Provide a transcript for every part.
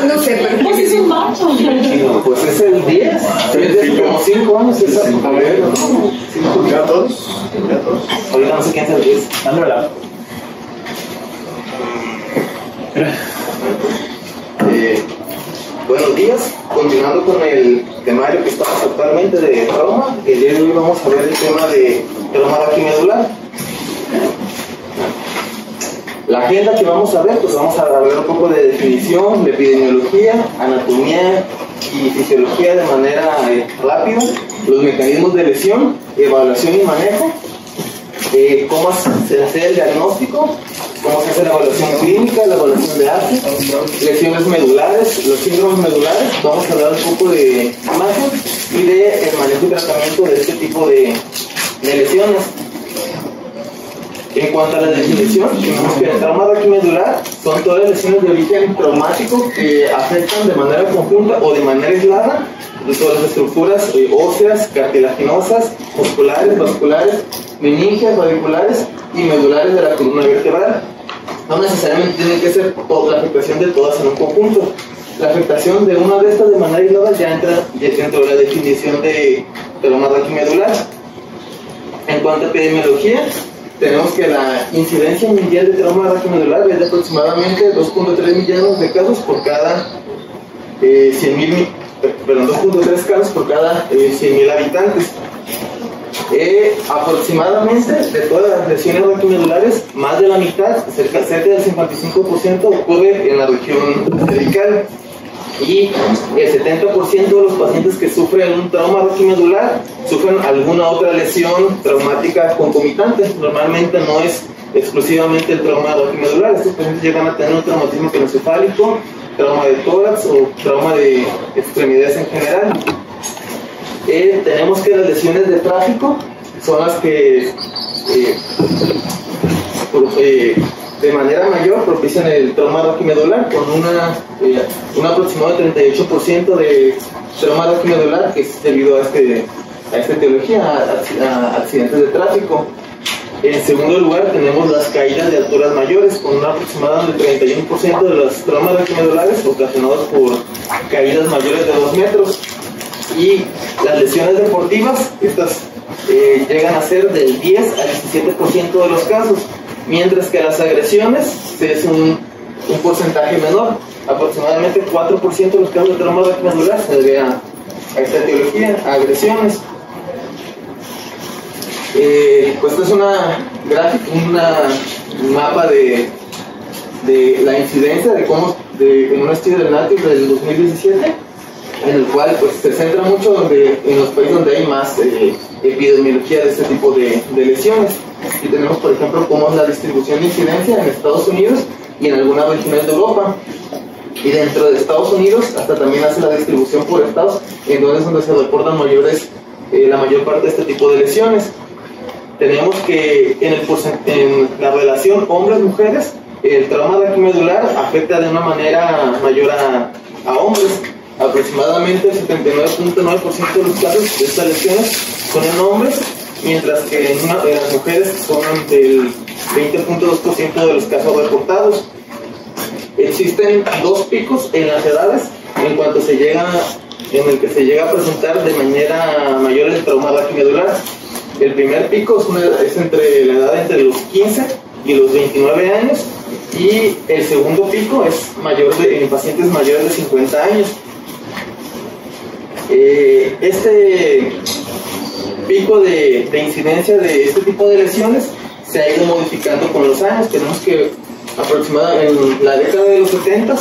No sé, pero pues es un macho. Pues es el 10. Como 5 años. A ver, ¿ya todos? Ahorita no sé quién es el 10. Buenos días, continuando con el temario que estamos actualmente de trauma. El día de hoy vamos a ver el tema de trauma raquimedular. La agenda que vamos a ver, pues vamos a hablar un poco de definición, de epidemiología, anatomía y fisiología de manera rápida, los mecanismos de lesión, evaluación y manejo, cómo se hace el diagnóstico, cómo se hace la evaluación clínica, la evaluación de arte, lesiones medulares, los síndromes medulares. Vamos a hablar un poco de imagen y de el manejo y tratamiento de este tipo de lesiones. En cuanto a la definición, tenemos que el trauma raquimedular son todas las lesiones de origen traumático que afectan de manera conjunta o de manera aislada todas las estructuras óseas, cartilaginosas, musculares, vasculares, meningias, radiculares y medulares de la columna vertebral. No necesariamente tiene que ser la afectación de todas en un conjunto. La afectación de una de estas de manera aislada ya entra dentro de la definición de trauma raquimedular. En cuanto a epidemiología, tenemos que la incidencia mundial de trauma raquimedular es de aproximadamente 2.3 millones de casos por cada 2.3 casos por cada 100.000 habitantes. Aproximadamente de todas las lesiones raquimedulares, más de la mitad, cerca del 55%, ocurre en la región cervical. Y el 70% de los pacientes que sufren un trauma raquimedular sufren alguna otra lesión traumática concomitante. Normalmente no es exclusivamente el trauma raquimedular. Estos pacientes llegan a tener un traumatismo craneoencefálico, trauma de tórax o trauma de extremidades en general. Tenemos que las lesiones de tráfico son las que de manera mayor propician el trauma raquimedular, con un aproximado de 38% de trauma raquimedular que es debido a esta etiología, a accidentes de tráfico. En segundo lugar tenemos las caídas de alturas mayores, con un aproximado del 31% de los traumas raquimedulares ocasionados por caídas mayores de 2 metros. Y las lesiones deportivas, estas llegan a ser del 10 al 17% de los casos, mientras que las agresiones es un porcentaje menor. Aproximadamente 4% de los casos de trauma raquimedular se debe a esta etiología, a agresiones. Pues esto es una gráfica, un mapa de la incidencia en un estudio del NATIV del 2017, en el cual pues se centra mucho en los países donde hay más epidemiología de este tipo de lesiones. Y tenemos, por ejemplo, cómo es la distribución de incidencia en Estados Unidos y en algunas regiones de Europa. Y dentro de Estados Unidos hasta también hace la distribución por estados, en donde se reportan la mayor parte de este tipo de lesiones. Tenemos que en la relación hombres-mujeres, el trauma raquimedular afecta de una manera mayor a hombres. Aproximadamente el 79.9% de los casos de estas lesiones son en hombres, mientras que en las mujeres son del 20.2% de los casos reportados. Existen 2 picos en las edades en el que se llega a presentar de manera mayor el trauma raquimedular. El primer pico es entre la edad entre los 15 y los 29 años, y el segundo pico es en pacientes mayores de 50 años. Este pico de incidencia de este tipo de lesiones se ha ido modificando con los años. Tenemos que aproximadamente en la década de los 70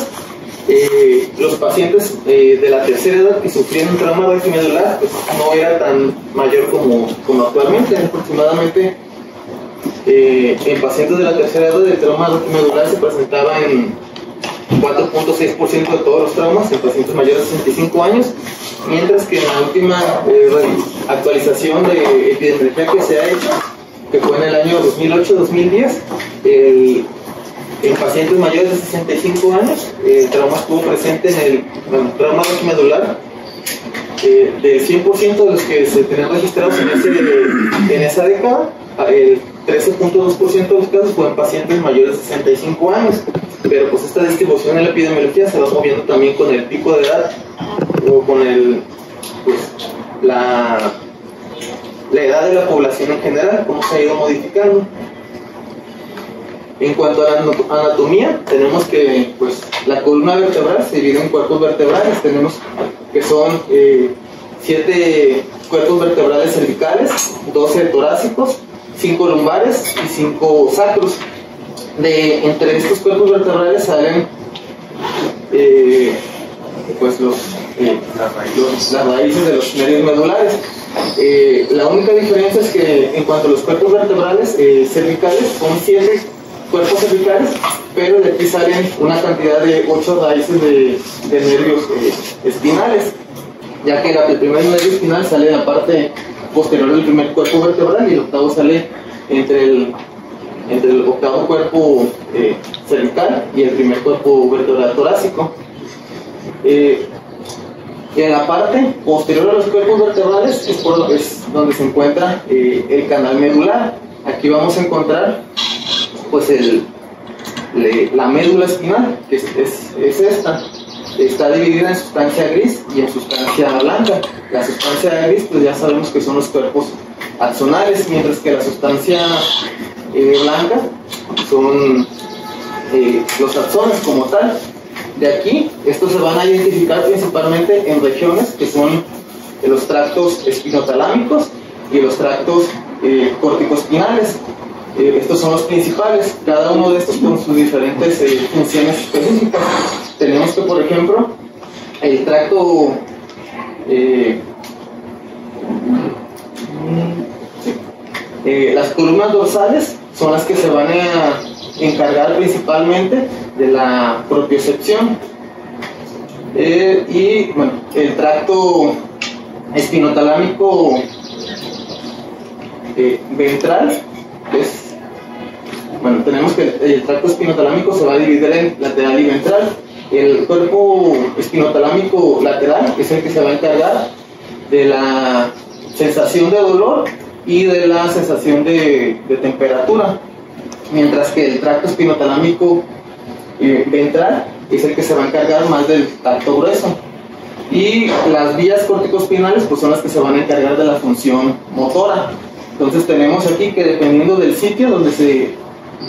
los pacientes de la tercera edad que sufrían un trauma raquimedular pues no era tan mayor como actualmente. Aproximadamente en pacientes de la tercera edad el trauma raquimedular se presentaba en 4.6% de todos los traumas en pacientes mayores de 65 años, mientras que en la última actualización de epidemiología que se ha hecho que fue en el año 2008-2010, en pacientes mayores de 65 años, el trauma estuvo presente en el trauma medular. Del 100% de los que se tenían registrados en esa década, el 13.2% de los casos fueron pacientes mayores de 65 años. Pero pues esta distribución en la epidemiología se va moviendo también con el pico de edad o con la edad de la población en general, cómo se ha ido modificando. En cuanto a la anatomía, tenemos que pues, la columna vertebral se divide en cuerpos vertebrales. Tenemos que son 7 cuerpos vertebrales cervicales, 12 torácicos, 5 lumbares y 5 sacros. Entre estos cuerpos vertebrales salen pues las raíces de los nervios medulares. La única diferencia es que en cuanto a los cuerpos vertebrales cervicales, son 7 cuerpos cervicales, pero de aquí salen una cantidad de 8 raíces de nervios espinales, ya que el primer nervio espinal sale de la parte posterior del primer cuerpo vertebral y el octavo sale entre el octavo cuerpo cervical y el primer cuerpo vertebral torácico. Y en la parte posterior a los cuerpos vertebrales es donde se encuentra el canal medular. Aquí vamos a encontrar pues la médula espinal, que es esta. Está dividida en sustancia gris y en sustancia blanca. La sustancia gris pues ya sabemos que son los cuerpos axonales, mientras que la sustancia blanca son los axones como tal. De aquí, estos se van a identificar principalmente en regiones que son los tractos espinotalámicos y los tractos corticoespinales. Estos son los principales, cada uno de estos con sus diferentes funciones específicas. Tenemos que, por ejemplo, el tracto las columnas dorsales son las que se van a encargar principalmente de la propiocepción. Y bueno, el tracto espinotalámico ventral tenemos que el tracto espinotalámico se va a dividir en lateral y ventral. El cuerpo espinotalámico lateral es el que se va a encargar de la sensación de dolor y de la sensación de temperatura, mientras que el tracto espinotalámico ventral es el que se va a encargar más del tacto grueso. Y las vías corticoespinales pues son las que se van a encargar de la función motora. Entonces tenemos aquí que dependiendo del sitio donde se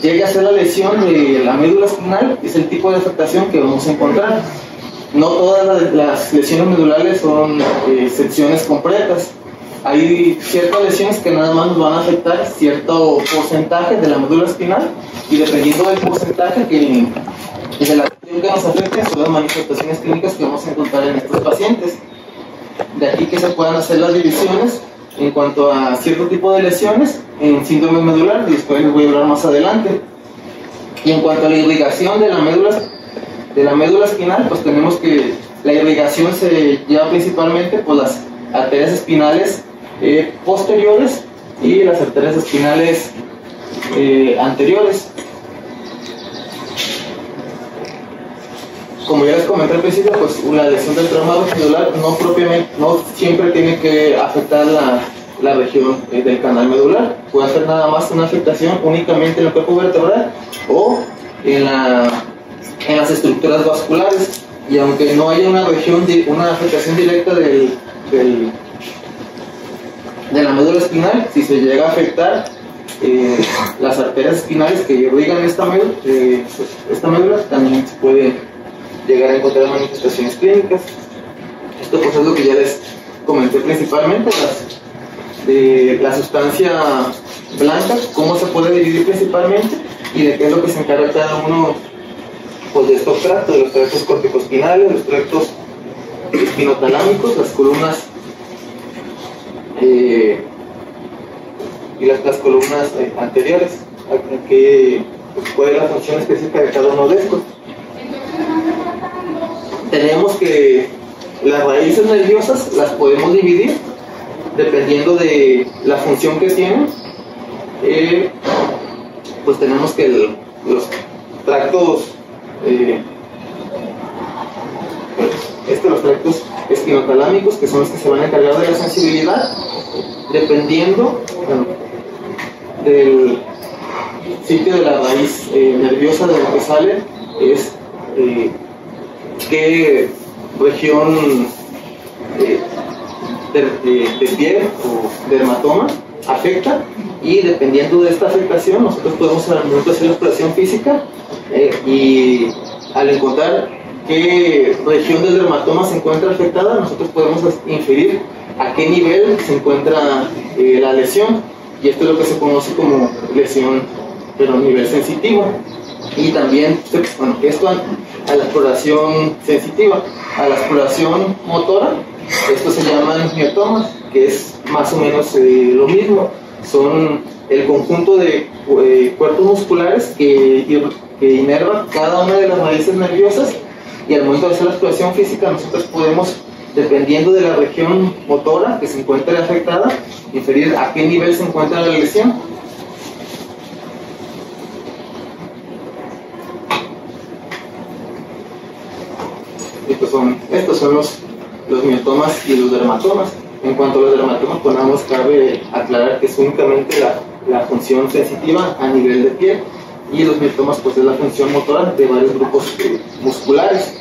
llegue a hacer la lesión de la médula espinal, es el tipo de afectación que vamos a encontrar. No todas las lesiones medulares son secciones completas. Hay ciertas lesiones que nada más nos van a afectar cierto porcentaje de la médula espinal, y dependiendo del porcentaje de la lesión que nos afecte son las manifestaciones clínicas que vamos a encontrar en estos pacientes. De aquí que se puedan hacer las divisiones en cuanto a cierto tipo de lesiones en síndrome medular, y después les voy a hablar más adelante. Y en cuanto a la irrigación de la médula espinal, pues tenemos que la irrigación se lleva principalmente por las arterias espinales posteriores y las arterias espinales anteriores. Como ya les comenté al principio, pues la lesión del trauma medular no siempre tiene que afectar la región del canal medular. Puede hacer nada más una afectación únicamente en el cuerpo vertebral o en las estructuras vasculares. Y aunque no haya una afectación directa de la médula espinal, si se llega a afectar las arterias espinales que irrigan esta médula, también se puede llegar a encontrar manifestaciones clínicas. Esto pues es lo que ya les comenté principalmente, la sustancia blanca, cómo se puede dividir principalmente y de qué es lo que se encarga cada uno pues, de estos tractos, de los tractos corticoespinales, los tractos espinotalámicos, las columnas y las columnas anteriores, cuál es la función específica de cada uno de estos. Tenemos que las raíces nerviosas las podemos dividir dependiendo de la función que tienen. pues tenemos que los tractos los tractos espinotalámicos, que son los que se van a encargar de la sensibilidad, dependiendo del sitio de la raíz nerviosa de lo que sale, es qué región de piel o dermatoma afecta, y dependiendo de esta afectación nosotros podemos al momento hacer la exploración física y al encontrar qué región del dermatoma se encuentra afectada, nosotros podemos inferir a qué nivel se encuentra la lesión, y esto es lo que se conoce como lesión pero a nivel sensitivo. Y también, bueno, esto a la exploración sensitiva. A la exploración motora, esto se llaman miotomas, que es más o menos lo mismo. Son el conjunto de cuerpos musculares que inervan cada una de las raíces nerviosas, y al momento de hacer la exploración física nosotros podemos, dependiendo de la región motora que se encuentre afectada, inferir a qué nivel se encuentra la lesión. Estos son los miotomas y los dermatomas. En cuanto a los dermatomas, pues nada más cabe aclarar que es únicamente la función sensitiva a nivel de piel, y los miotomas pues es la función motora de varios grupos musculares.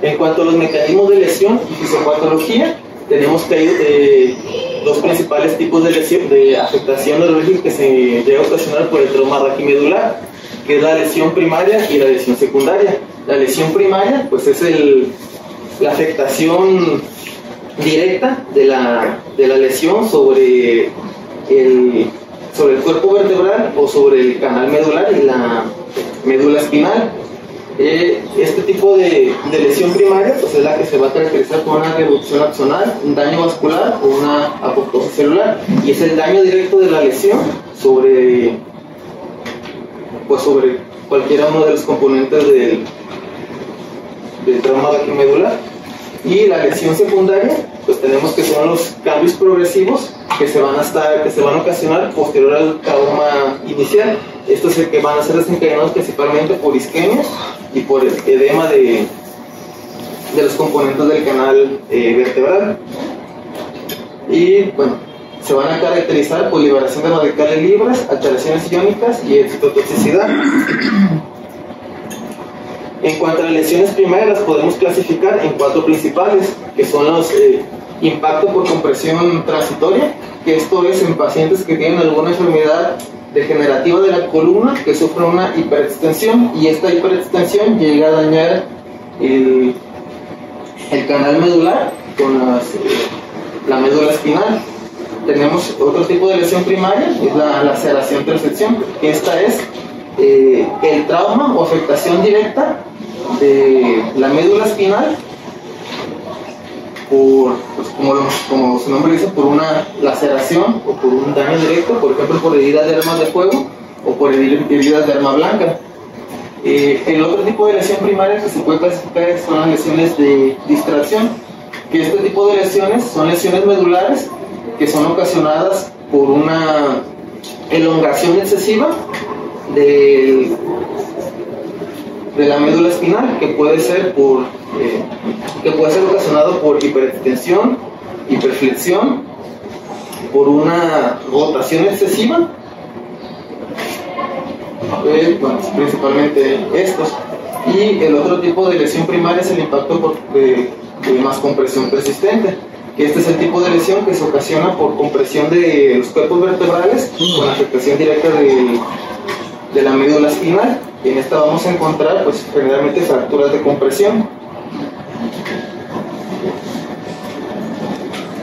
En cuanto a los mecanismos de lesión y fisiopatología, tenemos que hay dos principales tipos de lesión, de afectación neurológica que se llega a ocasionar por el trauma raquimedular, que es la lesión primaria y la lesión secundaria. La lesión primaria pues es la afectación directa de la lesión sobre el cuerpo vertebral o sobre el canal medular y la médula espinal. Este tipo de lesión primaria pues es la que se va a caracterizar por una reducción axonal, un daño vascular o una apoptosis celular, y es el daño directo de la lesión sobre cualquiera uno de los componentes del trauma raquimedular. Y la lesión secundaria, pues tenemos que son los cambios progresivos que se van a ocasionar posterior al trauma inicial. Estos que van a ser desencadenados principalmente por isquemia y por edema de los componentes del canal vertebral. Y bueno, se van a caracterizar por liberación de radicales libres, alteraciones iónicas y excitotoxicidad. En cuanto a las lesiones primarias, las podemos clasificar en 4 principales, que son los impacto por compresión transitoria, que esto es en pacientes que tienen alguna enfermedad degenerativa de la columna, que sufren una hiperextensión, y esta hiperextensión llega a dañar el canal medular con la médula espinal. Tenemos otro tipo de lesión primaria, es la laceración intersección, que esta es el trauma o afectación directa de la médula espinal por, pues como su nombre dice, por una laceración o por un daño directo, por ejemplo por heridas de armas de fuego o por heridas de arma blanca. El otro tipo de lesión primaria que se puede clasificar son las lesiones de distracción, que este tipo de lesiones son lesiones medulares que son ocasionadas por una elongación excesiva de la médula espinal, que puede ser ocasionado por hiperextensión, hiperflexión, por una rotación excesiva, bueno, principalmente estos. Y el otro tipo de lesión primaria es el impacto de más compresión persistente, que este es el tipo de lesión que se ocasiona por compresión de los cuerpos vertebrales con afectación directa de la médula espinal, y en esta vamos a encontrar pues generalmente fracturas de compresión.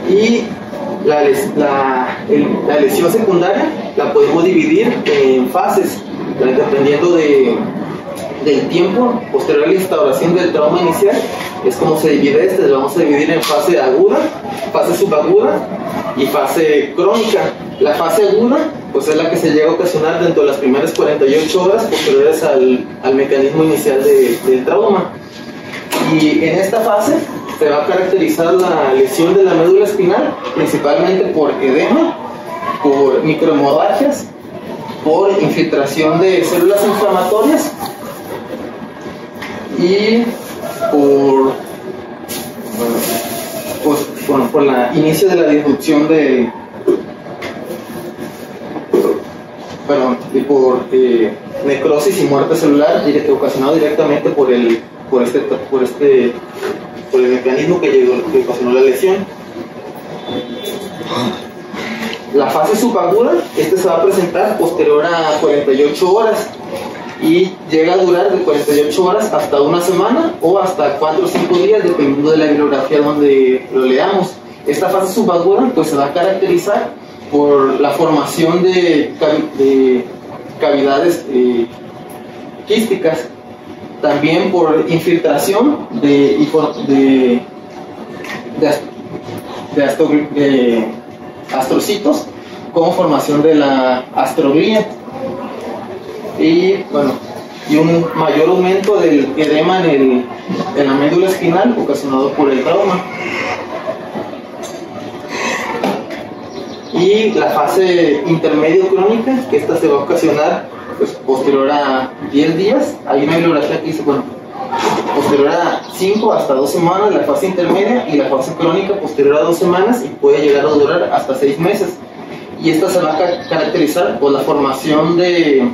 Y la lesión secundaria la podemos dividir en fases, dependiendo del tiempo posterior a la instauración del trauma inicial. Es como se divide lo vamos a dividir en fase aguda, fase subaguda y fase crónica. La fase aguda pues es la que se llega a ocasionar dentro de las primeras 48 horas posteriores al mecanismo inicial del trauma. Y en esta fase se va a caracterizar la lesión de la médula espinal principalmente por edema, por microhemorragias, por infiltración de células inflamatorias y por la inicio de la disrupción de por necrosis y muerte celular ocasionado directamente por el mecanismo que ocasionó la lesión. La fase subaguda, se va a presentar posterior a 48 horas y llega a durar de 48 horas hasta una semana o hasta 4 o 5 días, dependiendo de la bibliografía donde lo leamos. Esta fase subaguda pues se va a caracterizar por la formación de cavidades quísticas, también por infiltración de astrocitos como formación de la astroglía y un mayor aumento del edema en la médula espinal ocasionado por el trauma. Y la fase intermedio crónica, que esta se va a ocasionar pues, posterior a 10 días. Hay una bibliografía que dice, posterior a 5 hasta 2 semanas la fase intermedia, y la fase crónica posterior a 2 semanas y puede llegar a durar hasta 6 meses. Y esta se va a caracterizar por la formación de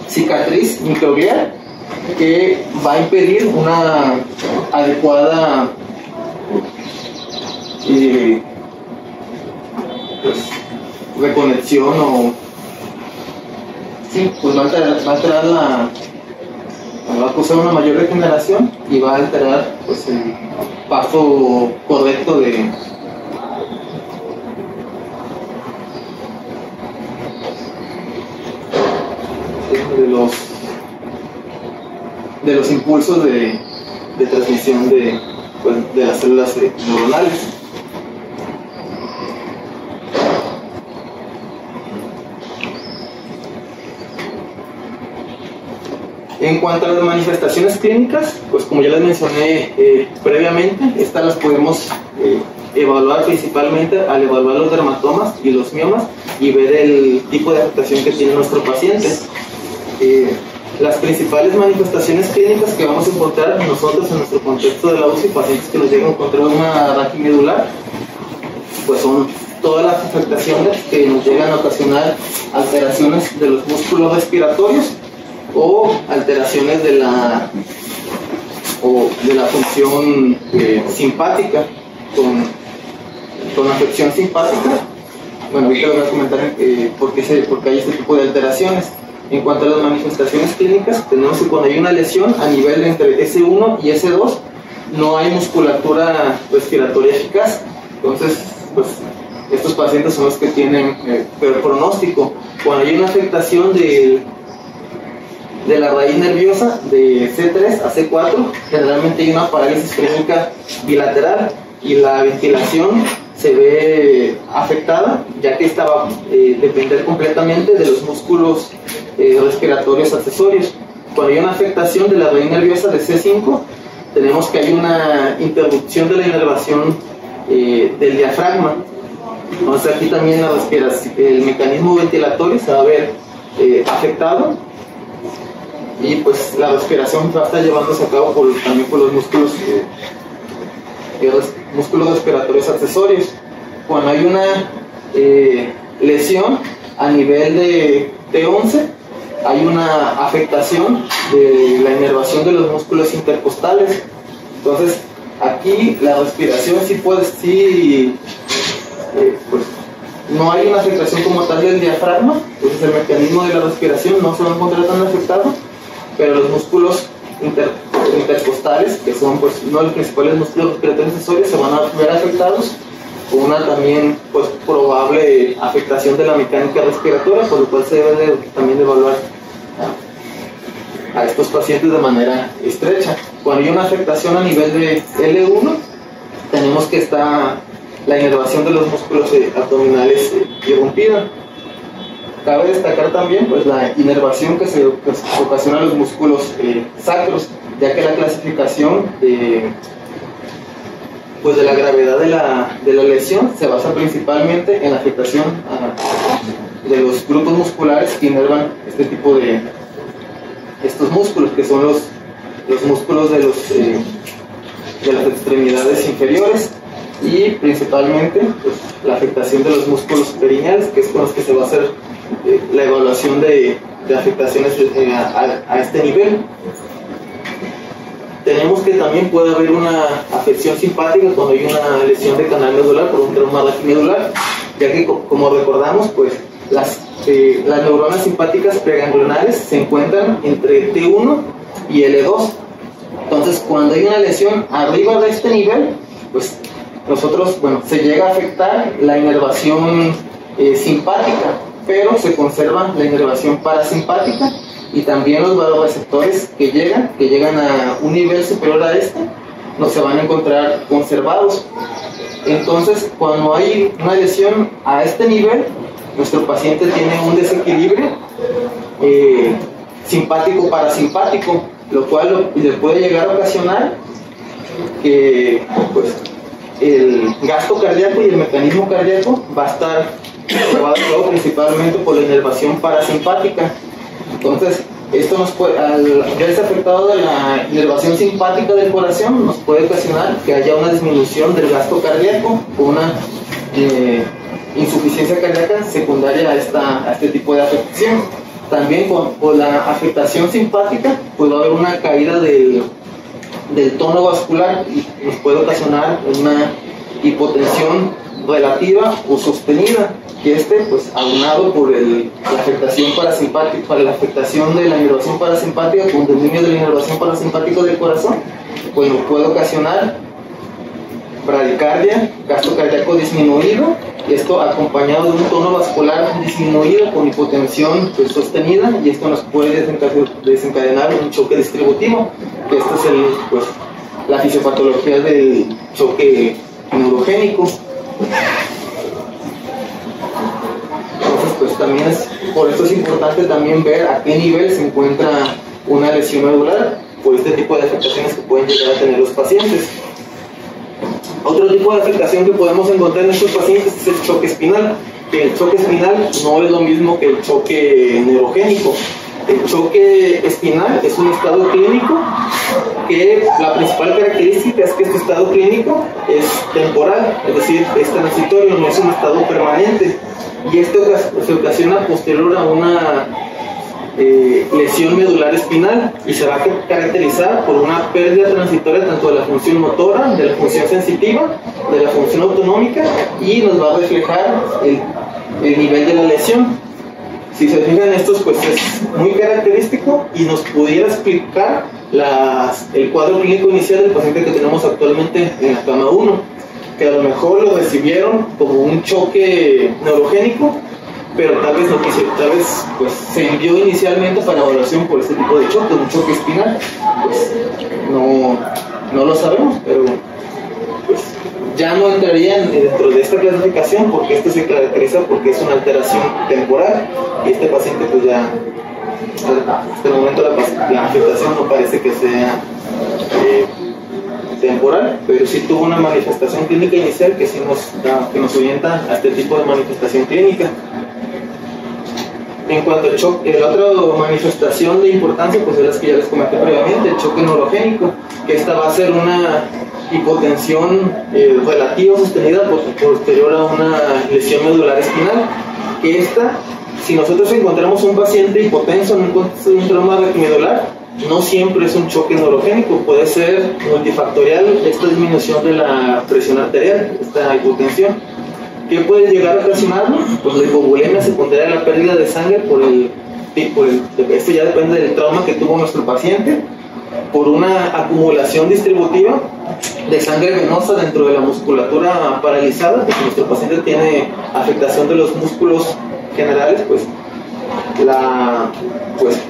cicatriz microglial que va a impedir una adecuada reconexión va a causar una mayor regeneración y va a alterar pues, el paso correcto de los impulsos de transmisión de las células neuronales. En cuanto a las manifestaciones clínicas, pues como ya les mencioné previamente, estas las podemos evaluar principalmente al evaluar los dermatomas y los miomas y ver el tipo de afectación que tiene nuestro paciente. Las principales manifestaciones clínicas que vamos a encontrar nosotros en nuestro contexto de la UCI, pacientes que nos llegan a encontrar una raquimedular, pues son todas las afectaciones que nos llegan a ocasionar alteraciones de los músculos respiratorios o alteraciones de la función simpática con afección simpática. Bueno, ahorita les voy a comentar por qué hay este tipo de alteraciones. En cuanto a las manifestaciones clínicas, tenemos que cuando hay una lesión a nivel entre S1 y S2 no hay musculatura respiratoria eficaz. Entonces, pues estos pacientes son los que tienen peor pronóstico. Cuando hay una afectación de la raíz nerviosa de C3 a C4, generalmente hay una parálisis clínica bilateral y la ventilación se ve afectada, ya que esta va a depender completamente de los músculos respiratorios accesorios. Cuando hay una afectación de la raíz nerviosa de C5, tenemos que hay una interrupción de la inervación del diafragma. Entonces aquí también el mecanismo ventilatorio se va a ver afectado, y pues la respiración va a estar llevándose a cabo también por los músculos respiratorios accesorios. Cuando hay una lesión a nivel de T11, hay una afectación de la inervación de los músculos intercostales. Entonces aquí la respiración pues no hay una afectación como tal del diafragma, entonces el mecanismo de la respiración no se va a encontrar tan afectado, pero los músculos intercostales, que son pues uno de los principales músculos respiratorios accesorios, se van a ver afectados con una también pues probable afectación de la mecánica respiratoria, por lo cual se debe también de evaluar a estos pacientes de manera estrecha. Cuando hay una afectación a nivel de L1, tenemos que está la inervación de los músculos abdominales irrumpida. Cabe destacar también pues la inervación que se ocasiona en los músculos sacros, ya que la clasificación pues de la gravedad de la lesión se basa principalmente en la afectación de los grupos musculares que inervan este tipo de estos músculos, que son los músculos de las extremidades inferiores, y principalmente pues, la afectación de los músculos perineales, que es con los que se va a hacer la evaluación de afectaciones a este nivel. Tenemos que también puede haber una afección simpática cuando hay una lesión de canal medular por un trauma raquimedular, ya que como recordamos, pues las neuronas simpáticas preganglionares se encuentran entre T1 y L2. Entonces, cuando hay una lesión arriba de este nivel, pues se llega a afectar la inervación simpática, pero se conserva la inervación parasimpática, y también los vasoreceptores que llegan a un nivel superior a este, no se van a encontrar conservados. Entonces, cuando hay una lesión a este nivel, nuestro paciente tiene un desequilibrio simpático-parasimpático, lo cual le puede llegar a ocasionar que pues, el gasto cardíaco y el mecanismo cardíaco va a estar llevado principalmente por la inervación parasimpática. Entonces, esto nos puede, al verse afectado de la inervación simpática del corazón, nos puede ocasionar que haya una disminución del gasto cardíaco o una insuficiencia cardíaca secundaria a este tipo de afectación. También por la afectación simpática puede haber una caída del tono vascular y nos puede ocasionar una hipotensión relativa o sostenida, que pues aunado por la afectación parasimpática, la afectación de la inervación parasimpática con dominio de la inervación parasimpática del corazón, pues nos puede ocasionar bradicardia, gasto cardíaco disminuido, y esto acompañado de un tono vascular disminuido con hipotensión pues, sostenida, y esto nos puede desencadenar un choque distributivo, que esto es la fisiopatología del choque neurogénico. Entonces, pues también por eso es importante también ver a qué nivel se encuentra una lesión medular por este tipo de afectaciones que pueden llegar a tener los pacientes. Otro tipo de afectación que podemos encontrar en estos pacientes es el choque espinal, que el choque espinal no es lo mismo que el choque neurogénico. El choque espinal es un estado clínico que la principal característica es que este estado clínico es temporal, es decir, es transitorio, no es un estado permanente, y esto se ocasiona posterior a una lesión medular espinal, y se va a caracterizar por una pérdida transitoria tanto de la función motora, de la función sensitiva, de la función autonómica, y nos va a reflejar el nivel de la lesión. Si se fijan, estos pues es muy característico y nos pudiera explicar el cuadro clínico inicial del paciente que tenemos actualmente en la cama 1, que a lo mejor lo recibieron como un choque neurogénico, pero tal vez pues se envió inicialmente para evaluación por este tipo de choque, un choque espinal. Pues no lo sabemos, pero pues ya no entraría dentro de esta clasificación, porque esto se caracteriza porque es una alteración temporal, y este paciente pues ya hasta el momento la afectación no parece que sea temporal, pero sí tuvo una manifestación clínica inicial que sí nos orienta a este tipo de manifestación clínica. En cuanto al choque, la otra manifestación de importancia pues es la que ya les comenté previamente, el choque neurogénico, que esta va a ser una hipotensión relativa sostenida posterior a una lesión medular espinal, que si nosotros encontramos un paciente hipotenso en un trauma raquimedular, no siempre es un choque neurogénico, puede ser multifactorial esta disminución de la presión arterial, esta hipotensión. ¿Qué puede llegar a ocasionarlo? Pues la hipovolemia secundaria a la pérdida de sangre esto ya depende del trauma que tuvo nuestro paciente, por una acumulación distributiva de sangre venosa dentro de la musculatura paralizada, que si nuestro paciente tiene afectación de los músculos generales, pues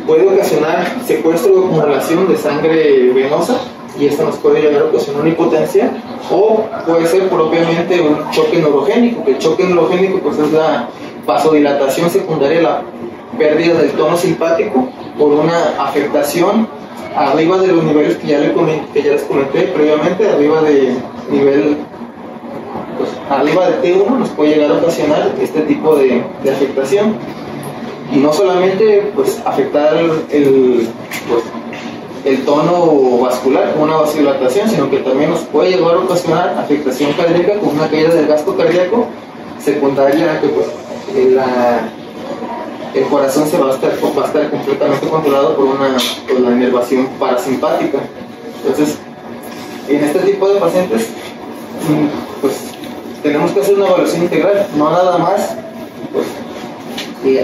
puede ocasionar secuestro o acumulación de sangre venosa, y esto nos puede llegar a ocasionar una hipotensión, o puede ser propiamente un choque neurogénico, que el choque neurogénico pues es la vasodilatación secundaria a la pérdida del tono simpático por una afectación arriba de los niveles que ya les comenté previamente, arriba de nivel, pues, arriba de T1 nos puede llegar a ocasionar este tipo de afectación. Y no solamente pues afectar el tono vascular con una vasodilatación, sino que también nos puede llegar a ocasionar afectación cardíaca con una caída del gasto cardíaco secundaria a que pues el corazón va a estar completamente controlado por la inervación parasimpática. Entonces, en este tipo de pacientes, pues tenemos que hacer una evaluación integral, no nada más pues,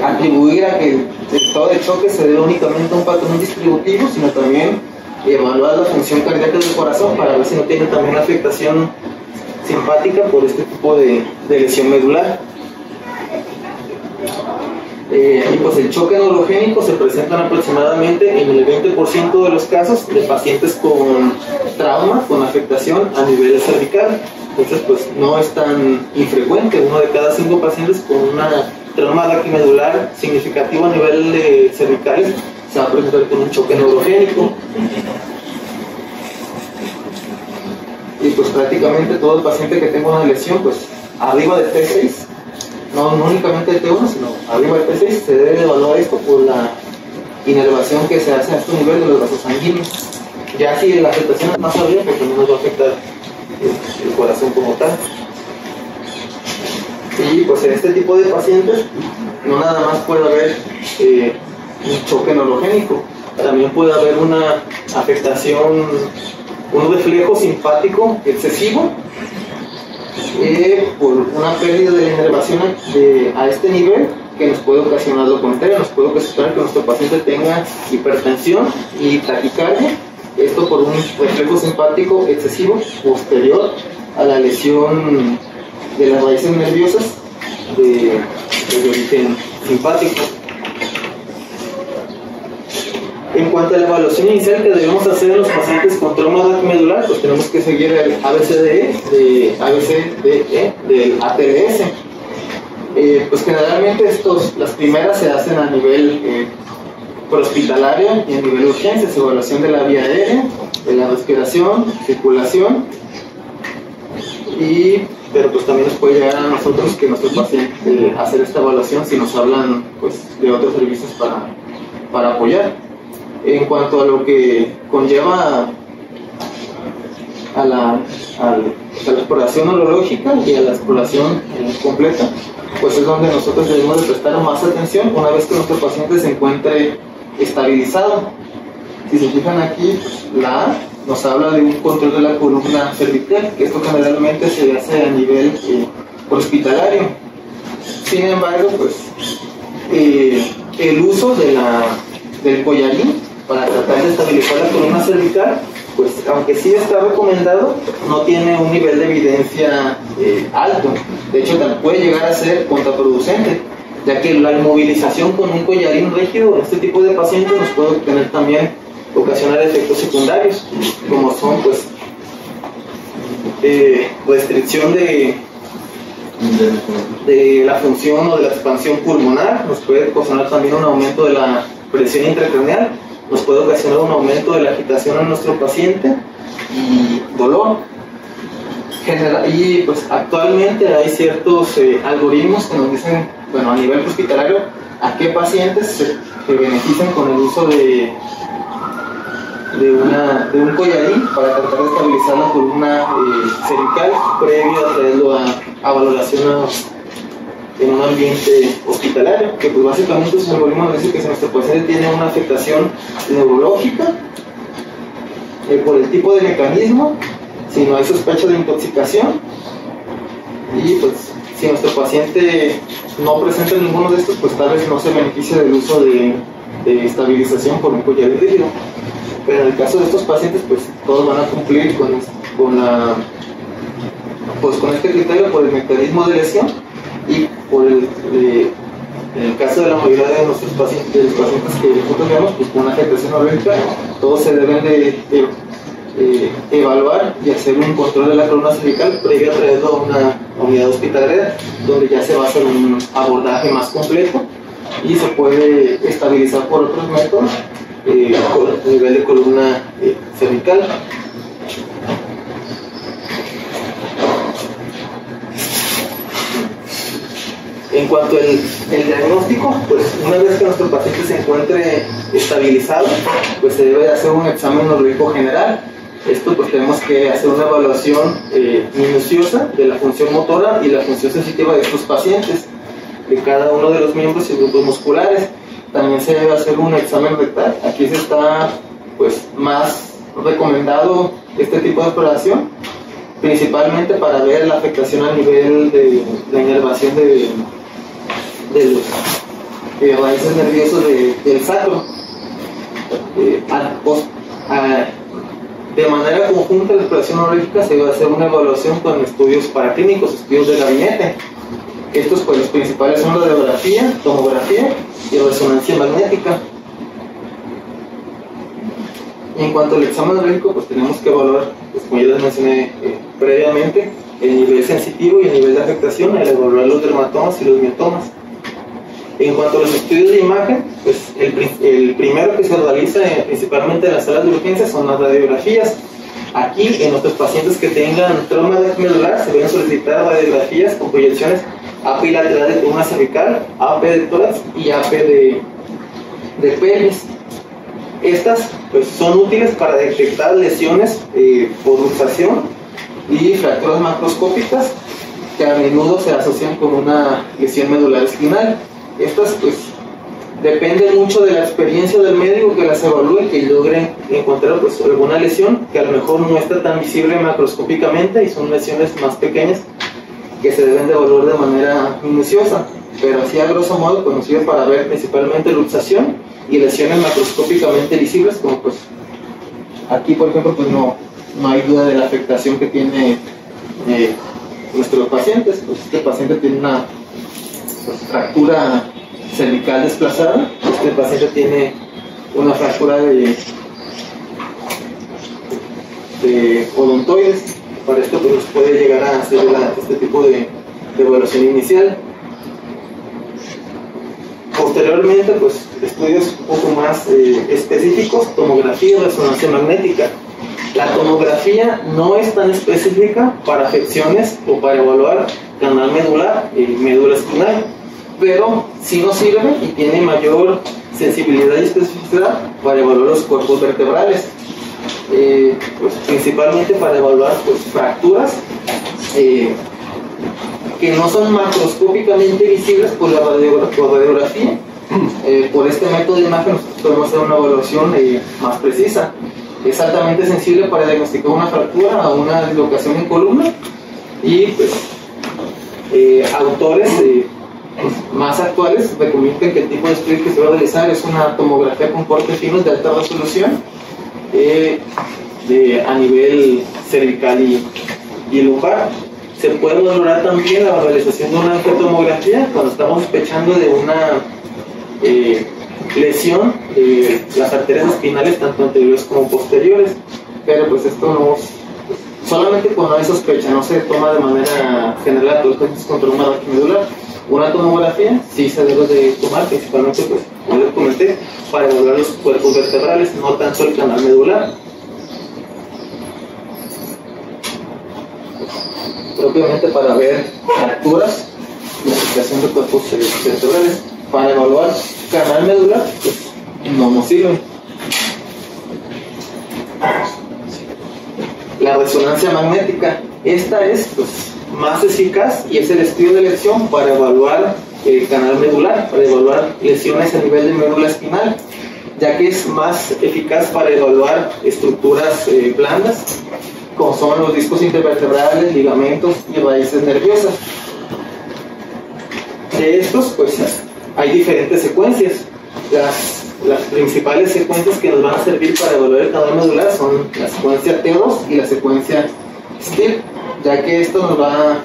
atribuir a que el estado de choque se debe únicamente a un patrón distributivo, sino también evaluar la función cardíaca del corazón para ver si no tiene también afectación simpática por este tipo de lesión medular. Y pues el choque neurogénico se presenta aproximadamente en el 20% de los casos de pacientes con trauma, con afectación a nivel cervical. Entonces pues no es tan infrecuente, uno de cada 5 pacientes con una trauma raquimedular significativo a nivel de cervicales se va a presentar con un choque neurogénico. Y pues prácticamente todo el paciente que tenga una lesión pues arriba de T6, no únicamente de T1, sino arriba de T6, se debe evaluar esto por la inervación que se hace a este nivel de los vasos sanguíneos. Ya si la afectación es más amplia, pues también nos va a afectar el corazón como tal. Y pues en este tipo de pacientes no nada más puede haber un choque neurogénico, también puede haber una afectación, un reflejo simpático excesivo por una pérdida de la inervación a este nivel, que nos puede ocasionar lo contrario, nos puede ocasionar que nuestro paciente tenga hipertensión y taquicardia, esto por un reflejo simpático excesivo posterior a la lesión de las raíces nerviosas de origen simpático. En cuanto a la evaluación inicial que debemos hacer en los pacientes con trauma medular, pues tenemos que seguir el ABCDE del ATLS. Pues generalmente las primeras se hacen a nivel prehospitalario y a nivel de urgencias, evaluación de la vía aérea, de la respiración, circulación, pero pues también nos puede llegar a nosotros que nuestro paciente hacer esta evaluación si nos hablan pues de otros servicios para apoyar. En cuanto a lo que conlleva a la exploración neurológica y a la exploración completa, pues es donde nosotros debemos de prestar más atención una vez que nuestro paciente se encuentre estabilizado. Si se fijan aquí, pues, la A nos habla de un control de la columna cervical, que esto generalmente se hace a nivel hospitalario. Sin embargo, pues el uso del collarín para tratar de estabilizar la columna cervical, pues aunque sí está recomendado, no tiene un nivel de evidencia alto. De hecho, puede llegar a ser contraproducente, ya que la inmovilización con un collarín rígido en este tipo de pacientes nos puede ocasionar efectos secundarios, como son pues restricción de la función o de la expansión pulmonar, nos puede ocasionar también un aumento de la presión intracraneal, nos puede ocasionar un aumento de la agitación en nuestro paciente y dolor. Y pues actualmente hay ciertos algoritmos que nos dicen, bueno, a nivel hospitalario, a qué pacientes se benefician con el uso de un collarín para tratar de estabilizar la columna cervical previo a traerlo a valoración en un ambiente hospitalario, que pues básicamente su algoritmo nos dice que si nuestro paciente tiene una afectación neurológica por el tipo de mecanismo, si no hay sospecha de intoxicación, y pues si nuestro paciente no presenta ninguno de estos, pues tal vez no se beneficia del uso de estabilización por un collarín rígido. Pero en el caso de estos pacientes, pues todos van a cumplir con este criterio por el mecanismo de lesión y en el caso de la mayoría de nuestros pacientes, que nosotros vemos, pues con una afectación neurológica, todos se deben de evaluar y hacer un control de la columna cervical previo a traerlo a una unidad hospitalaria, donde ya se va a hacer un abordaje más completo y se puede estabilizar por otros métodos a nivel de columna cervical. En cuanto al diagnóstico, pues una vez que nuestro paciente se encuentre estabilizado, pues se debe hacer un examen neurológico general. Esto pues tenemos que hacer una evaluación minuciosa de la función motora y la función sensitiva de estos pacientes, de cada uno de los miembros y grupos musculares. También se debe hacer un examen rectal. Aquí se está pues más recomendado este tipo de exploración, principalmente para ver la afectación a nivel de la inervación de los raíces nerviosos del sacro. De manera conjunta, la exploración neurológica se va a hacer una evaluación con estudios paraclínicos, estudios de gabinete. Estos pues los principales son radiografía, tomografía y resonancia magnética. En cuanto al examen neurológico, pues tenemos que evaluar, pues, como ya les mencioné previamente, el nivel sensitivo y el nivel de afectación al evaluar los dermatomas y los miotomas. En cuanto a los estudios de imagen, pues el primero que se realiza principalmente en las salas de urgencias son las radiografías. Aquí, en nuestros pacientes que tengan trauma medular, se deben solicitar radiografías con proyecciones AP lateral de columna cervical, AP de tórax y AP de pelvis. Estas pues, son útiles para detectar lesiones por luxación y fracturas macroscópicas que a menudo se asocian con una lesión medular espinal. Estas pues dependen mucho de la experiencia del médico que las evalúe, que logren encontrar pues alguna lesión que a lo mejor no está tan visible macroscópicamente y son lesiones más pequeñas que se deben de evaluar de manera minuciosa, pero así a grosso modo pues, nos sirve para ver principalmente luxación y lesiones macroscópicamente visibles, como pues aquí por ejemplo pues no hay duda de la afectación que tiene nuestros pacientes. Pues este paciente tiene una fractura cervical desplazada, este paciente tiene una fractura de odontoides. Para esto pues, puede llegar a hacer este tipo de evaluación inicial. Posteriormente, pues, estudios un poco más específicos, tomografía y resonancia magnética. La tomografía no es tan específica para afecciones o para evaluar canal medular y médula espinal, pero sí nos sirve y tiene mayor sensibilidad y especificidad para evaluar los cuerpos vertebrales, pues, principalmente para evaluar pues, fracturas que no son macroscópicamente visibles por la radiografía. Por este método de imagen podemos hacer una evaluación más precisa. Es altamente sensible para diagnosticar una fractura o una dislocación en columna y pues autores más actuales recomiendan que el tipo de estudio que se va a realizar es una tomografía con cortes finos de alta resolución a nivel cervical y lumbar. Se puede valorar también la realización de una angiotomografía cuando estamos sospechando de una lesión de las arterias espinales tanto anteriores como posteriores, pero pues esto no solamente cuando hay sospecha, no se toma de manera general todos los pacientes con trauma raquimedular. Una tomografía sí se debe de tomar principalmente, pues, como les comenté, para evaluar los cuerpos vertebrales, no tanto el canal medular. Propiamente para ver fracturas y afectación de cuerpos vertebrales. Para evaluar canal medular, pues no nos sirve. La resonancia magnética, esta es pues, más eficaz y es el estudio de lesión para evaluar el canal medular, para evaluar lesiones a nivel de médula espinal, ya que es más eficaz para evaluar estructuras blandas, como son los discos intervertebrales, ligamentos y raíces nerviosas. De estos, pues hay diferentes secuencias. Las principales secuencias que nos van a servir para evaluar el canal medular son la secuencia T2 y la secuencia STIR, ya que esto nos va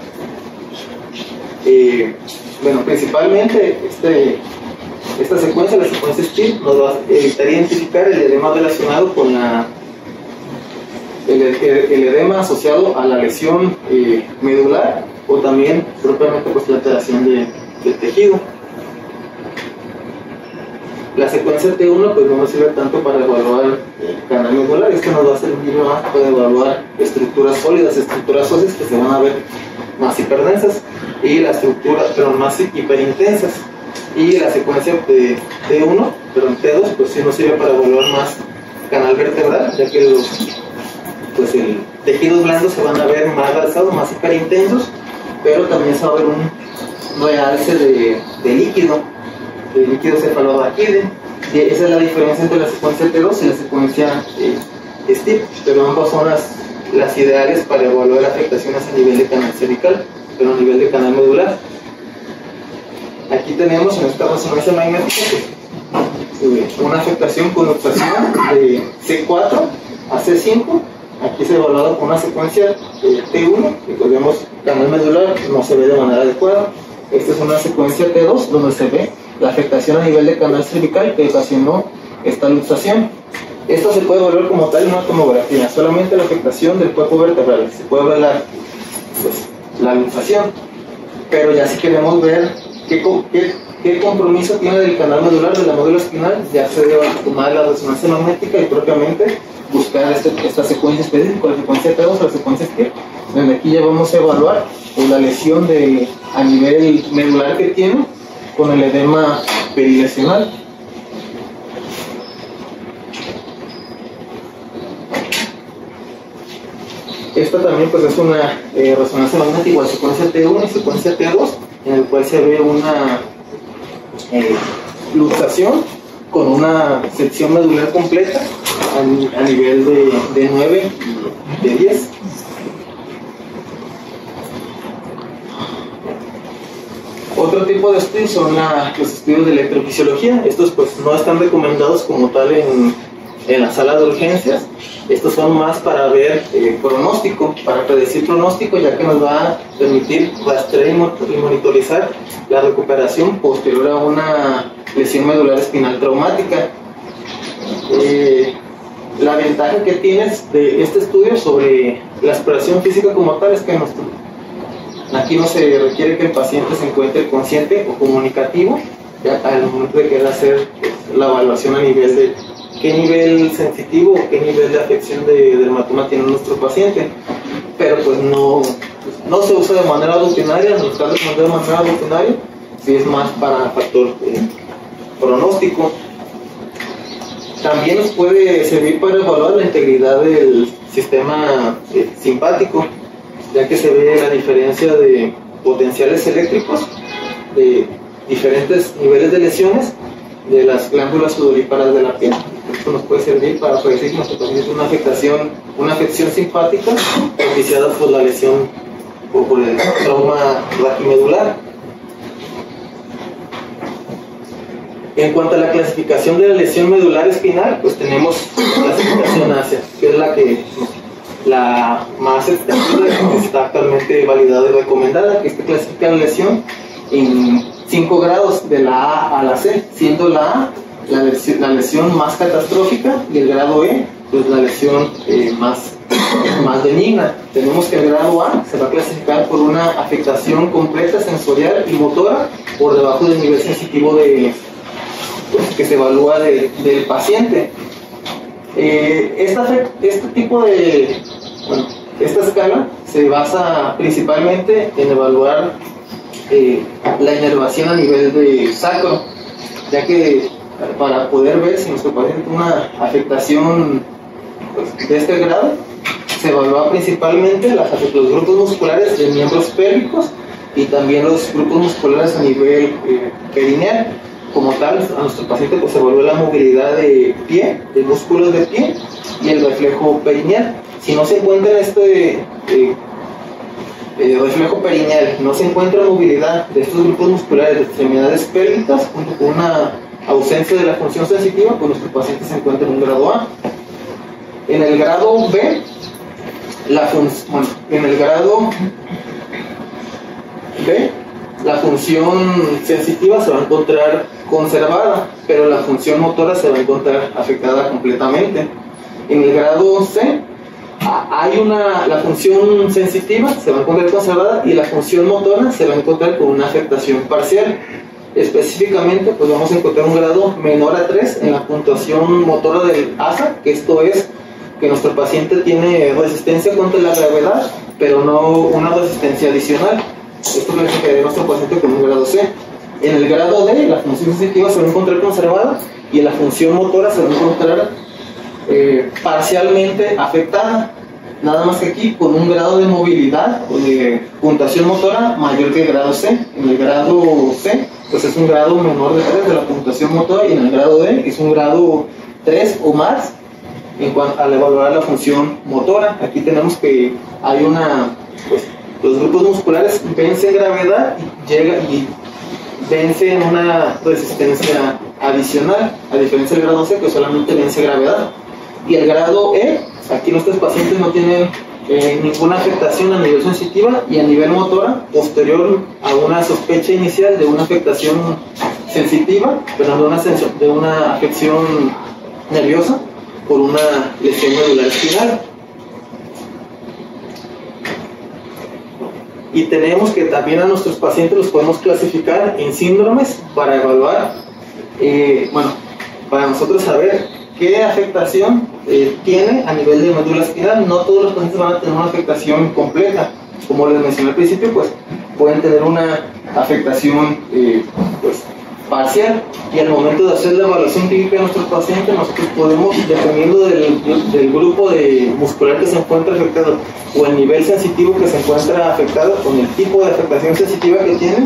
bueno, principalmente esta secuencia, la secuencia STIR, nos va a evitar identificar el edema relacionado con el edema asociado a la lesión medular o también propiamente pues, la alteración del tejido. La secuencia T1 pues no nos sirve tanto para evaluar el canal medular, es que nos va a servir más para evaluar estructuras sólidas, estructuras óseas que se van a ver más hiperdensas, y las estructuras, pero más hiperintensas. Y la secuencia de T1, pero en T2, pues sí nos sirve para evaluar más canal vertebral, ya que los tejidos blandos se van a ver más alzados, más hiperintensos, pero también se va a ver un realce de líquido cefaloraquídeo. Y esa es la diferencia entre la secuencia T2 y la secuencia STIP, pero ambas son las ideales para evaluar afectaciones a nivel de canal cervical, pero a nivel de canal medular. Aquí tenemos en esta resonancia magnética una afectación con luxación de C4 a C5. Aquí se ha evaluado con una secuencia T1, y pues vemos canal medular no se ve de manera adecuada. Esta es una secuencia T2 donde se ve la afectación a nivel de canal cervical que ocasionó esta luxación. Esto se puede evaluar como tal en una tomografía, solamente la afectación del cuerpo vertebral. Se puede evaluar pues, la luxación, pero ya si queremos ver qué compromiso tiene del canal medular, de la médula espinal, ya se debe tomar la resonancia magnética y propiamente buscar esta secuencia específica, la secuencia T2 o la secuencia STIP, donde aquí ya vamos a evaluar la lesión a nivel medular que tiene con el edema perilesional. Esta también pues es una resonancia magnética igual secuencia T1 y secuencia T2, en el cual se ve una luxación con una sección medular completa a nivel de 9 y de 10. Otro tipo de estudios son los estudios de electrofisiología. Estos pues no están recomendados como tal en la sala de urgencias. Estos son más para ver pronóstico, para predecir pronóstico, ya que nos va a permitir rastrear y monitorizar la recuperación posterior a una lesión medular espinal traumática. La ventaja que tienes de este estudio sobre la exploración física como tal es que aquí no se requiere que el paciente se encuentre consciente o comunicativo ya al momento de querer hacer la evaluación a nivel de qué nivel sensitivo o qué nivel de afección de dermatoma tiene nuestro paciente, pero pues no se usa de manera rutinaria, no está recomendado de manera rutinaria, si es más para factor pronóstico. También nos puede servir para evaluar la integridad del sistema simpático, ya que se ve la diferencia de potenciales eléctricos de diferentes niveles de lesiones de las glándulas sudoríparas de la piel. Esto nos puede servir para predecir que nuestro paciente tiene una afección simpática propiciada por la lesión o por el trauma raquimedular. En cuanto a la clasificación de la lesión medular espinal, pues tenemos la clasificación ASIA, que es la más extendida y que está actualmente validada y recomendada, que clasifica la lesión en 5 grados de la A a la C, siendo la A la lesión más catastrófica y el grado E pues la lesión más benigna. Tenemos que el grado A se va a clasificar por una afectación completa sensorial y motora por debajo del nivel sensitivo que se evalúa del paciente. Esta escala se basa principalmente en evaluar la inervación a nivel de sacro, ya que para poder ver si nuestro paciente tiene una afectación de este grado, se evalúa principalmente los grupos musculares de miembros pélvicos y también los grupos musculares a nivel perineal. Como tal, a nuestro paciente pues, se evalúa la movilidad de pie, de músculos de pie y el reflejo perineal. Si no se encuentra reflejo perineal, no se encuentra movilidad de estos grupos musculares de extremidades pélvicas junto con una ausencia de la función sensitiva, pues nuestro paciente se encuentra en un grado A. En el grado B, la función sensitiva se va a encontrar conservada, pero la función motora se va a encontrar afectada completamente. En el grado C, la función sensitiva se va a encontrar conservada y la función motora se va a encontrar con una afectación parcial. Específicamente, pues vamos a encontrar un grado menor a 3 en la puntuación motora del ASA, que esto es que nuestro paciente tiene resistencia contra la gravedad, pero no una resistencia adicional. Esto clasificaría a nuestro paciente con un grado C. En el grado D, la función sensitiva se va a encontrar conservada y en la función motora se va a encontrar parcialmente afectada. Nada más que aquí con un grado de movilidad o de puntuación motora mayor que el grado C. En el grado C, pues es un grado menor de 3 de la puntuación motora, y en el grado D es un grado 3 o más en cuanto al evaluar la función motora. Aquí tenemos que hay una, pues, los grupos musculares vencen gravedad y vencen una resistencia adicional, a diferencia del grado C, que solamente vence gravedad. Y el grado E, aquí nuestros pacientes no tienen ninguna afectación a nivel sensitiva y a nivel motora posterior a una sospecha inicial de una afectación sensitiva, pero de una afección nerviosa por una lesión medular espinal. Y tenemos que también a nuestros pacientes los podemos clasificar en síndromes para evaluar, para nosotros saber qué afectación tiene a nivel de médula espinal. No todos los pacientes van a tener una afectación completa. Como les mencioné al principio, pues pueden tener una afectación parcial, y al momento de hacer la evaluación clínica de nuestros pacientes, nosotros podemos, dependiendo del grupo de muscular que se encuentra afectado o el nivel sensitivo que se encuentra afectado, con el tipo de afectación sensitiva que tiene,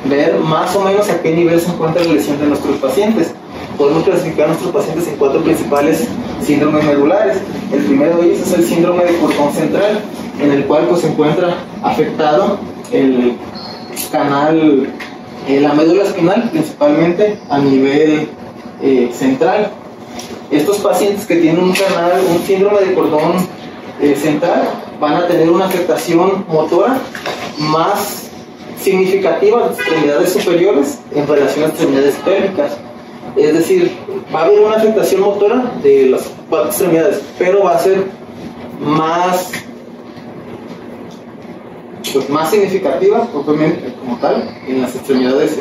ver más o menos a qué nivel se encuentra la lesión de nuestros pacientes. Podemos clasificar a nuestros pacientes en 4 principales síndromes medulares. El primero de ellos es el síndrome de cordón central, en el cual pues, se encuentra afectado el canal, la médula espinal, principalmente a nivel central. Estos pacientes que tienen un síndrome de cordón central, van a tener una afectación motora más significativa de extremidades superiores en relación a extremidades pélvicas. Es decir, va a haber una afectación motora de las 4 extremidades, pero va a ser más significativa, propiamente como tal, en las extremidades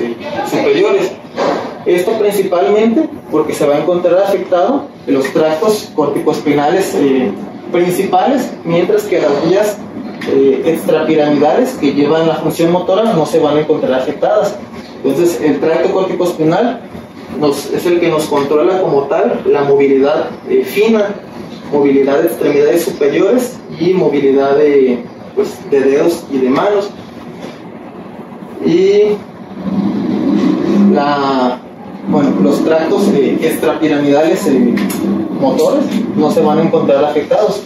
superiores. Esto principalmente porque se va a encontrar afectado en los tractos corticoespinales principales, mientras que las vías extrapiramidales que llevan la función motora no se van a encontrar afectadas. Entonces, el tracto corticoespinal es el que nos controla como tal la movilidad fina, movilidad de extremidades superiores y movilidad de dedos y de manos. Y los tractos extrapiramidales motores no se van a encontrar afectados,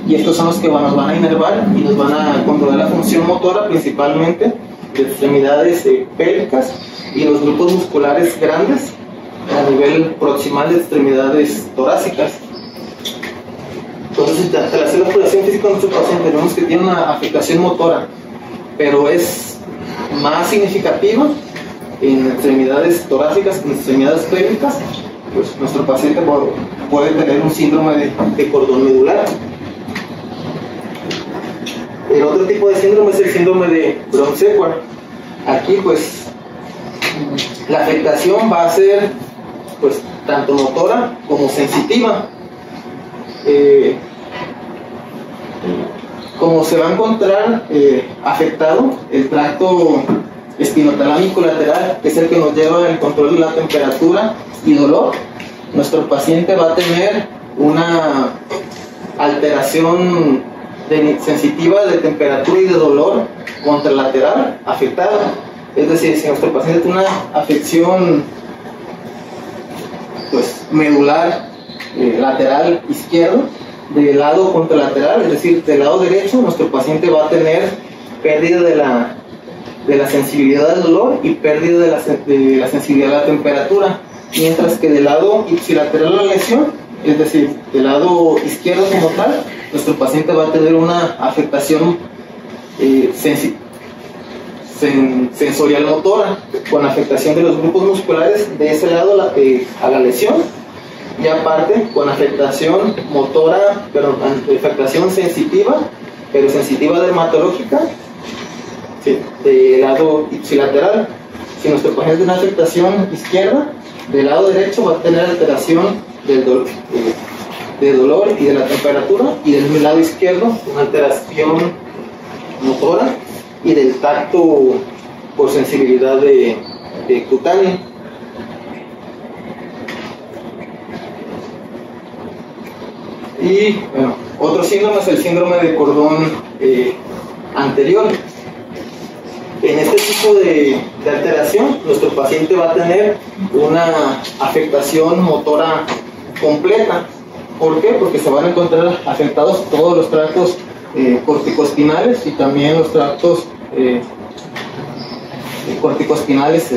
y estos son los que nos van a inervar y nos van a controlar la función motora, principalmente de extremidades pélvicas y los grupos musculares grandes a nivel proximal de extremidades torácicas. Entonces, al hacer la exploración física de nuestro paciente, vemos que tiene una afectación motora, pero es más significativa en extremidades torácicas que en extremidades pélvicas. Pues nuestro paciente puede tener un síndrome de cordón medular. El otro tipo de síndrome es el síndrome de Brown-Séquard. Aquí, pues, la afectación va a ser, pues, tanto motora como sensitiva. Como se va a encontrar afectado el tracto espinotalámico lateral, que es el que nos lleva el control de la temperatura y dolor, nuestro paciente va a tener una alteración sensitiva de temperatura y de dolor contralateral afectada. Es decir, si nuestro paciente tiene una afección medular lateral izquierdo, del lado contralateral, es decir, del lado derecho, nuestro paciente va a tener pérdida de la sensibilidad del dolor y pérdida de la sensibilidad de la temperatura, mientras que del lado ipsilateral de la lesión, es decir, del lado izquierdo como tal, nuestro paciente va a tener una afectación sensorial motora, con afectación de los grupos musculares de ese lado a la lesión, y aparte con afectación motora, afectación sensitiva, pero sensitiva dermatológica, del lado ipsilateral. si nuestro paciente tiene una afectación izquierda, del lado derecho va a tener alteración de dolor y de la temperatura, y del lado izquierdo una alteración motora y del tacto por sensibilidad de cutánea. Y bueno, otro síndrome es el síndrome de cordón anterior. En este tipo de alteración, nuestro paciente va a tener una afectación motora completa. ¿Por qué? Porque se van a encontrar afectados todos los tractos corticoespinales y también los tractos corticoespinales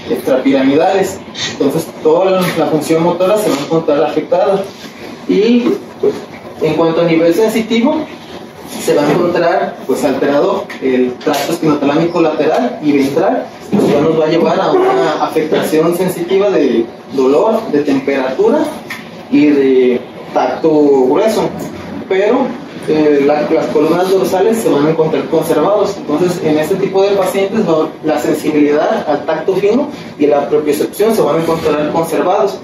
extrapiramidales. Entonces toda la función motora se va a encontrar afectada. Y pues, en cuanto a nivel sensitivo, se va a encontrar pues alterado el tracto espinotalámico lateral y ventral, lo cual nos va a llevar a una afectación sensitiva de dolor, de temperatura y de tacto grueso. Pero las columnas dorsales se van a encontrar conservados. Entonces en este tipo de pacientes la sensibilidad al tacto fino y la propiocepción se van a encontrar conservados,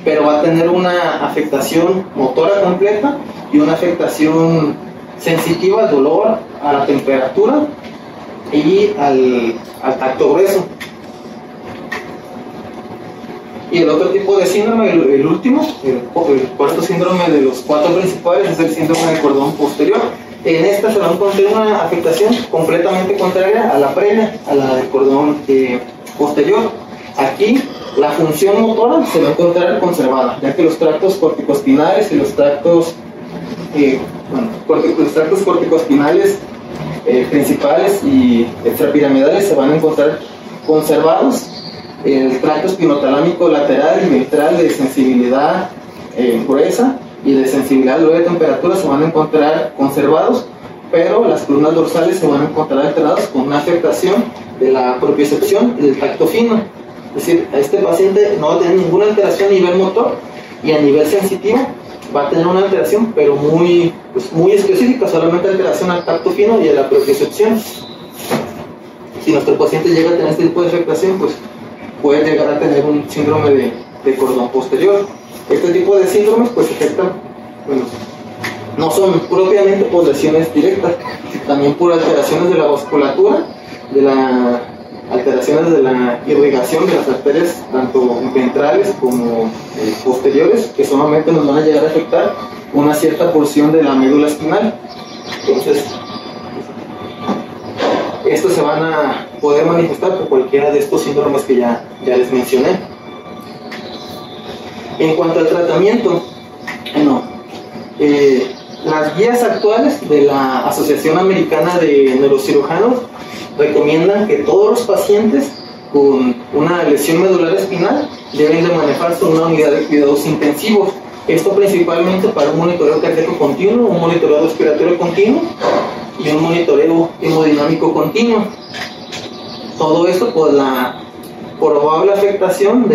pero va a tener una afectación motora completa y una afectación sensitiva al dolor, a la temperatura y al tacto grueso. Y el otro tipo de síndrome, el último, el cuarto síndrome de los cuatro principales, es el síndrome de cordón posterior. En esta se va a encontrar una afectación completamente contraria a la previa, a la del cordón posterior. Aquí la función motora se va a encontrar conservada, ya que los tractos corticoespinales y los tractos corticoespinales principales y extrapiramidales se van a encontrar conservados. El tracto espinotalámico lateral y ventral de sensibilidad gruesa y de sensibilidad leve de temperatura se van a encontrar conservados, pero las columnas dorsales se van a encontrar alteradas con una afectación de la propiocepción y del tacto fino. Es decir, a este paciente no va a tener ninguna alteración a nivel motor, y a nivel sensitivo va a tener una alteración, pero muy específica, solamente alteración al tacto fino y a la propiocepción. Si nuestro paciente llega a tener este tipo de afectación, pues puede llegar a tener un síndrome de cordón posterior. Este tipo de síndromes pues afectan, no son propiamente por lesiones directas, también por alteraciones de la vasculatura, alteraciones de la irrigación de las arterias, tanto ventrales como posteriores, que solamente nos van a llegar a afectar una cierta porción de la médula espinal. Entonces, estos se van a poder manifestar por cualquiera de estos síndromes que ya les mencioné. En cuanto al tratamiento, las guías actuales de la Asociación Americana de Neurocirujanos recomiendan que todos los pacientes con una lesión medular espinal deben de manejarse en una unidad de cuidados intensivos. Esto principalmente para un monitoreo cardíaco continuo, un monitoreo respiratorio continuo y un monitoreo hemodinámico continuo. Todo esto por la probable afectación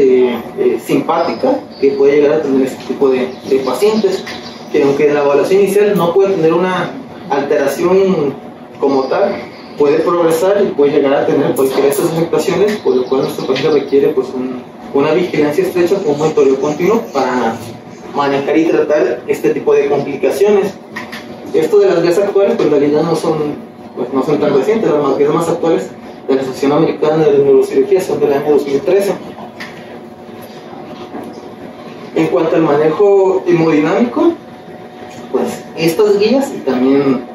simpática que puede llegar a tener este tipo de pacientes, que aunque en la evaluación inicial no puede tener una alteración como tal, puede progresar y puede llegar a tener cualquiera de estas afectaciones, por lo cual nuestro paciente requiere pues una vigilancia estrecha con un monitoreo continuo para manejar y tratar este tipo de complicaciones. Esto de las guías actuales pues en realidad no son tan recientes. Las guías más actuales de la Asociación Americana de Neurocirugía son del año 2013. En cuanto al manejo hemodinámico, pues estas guías y también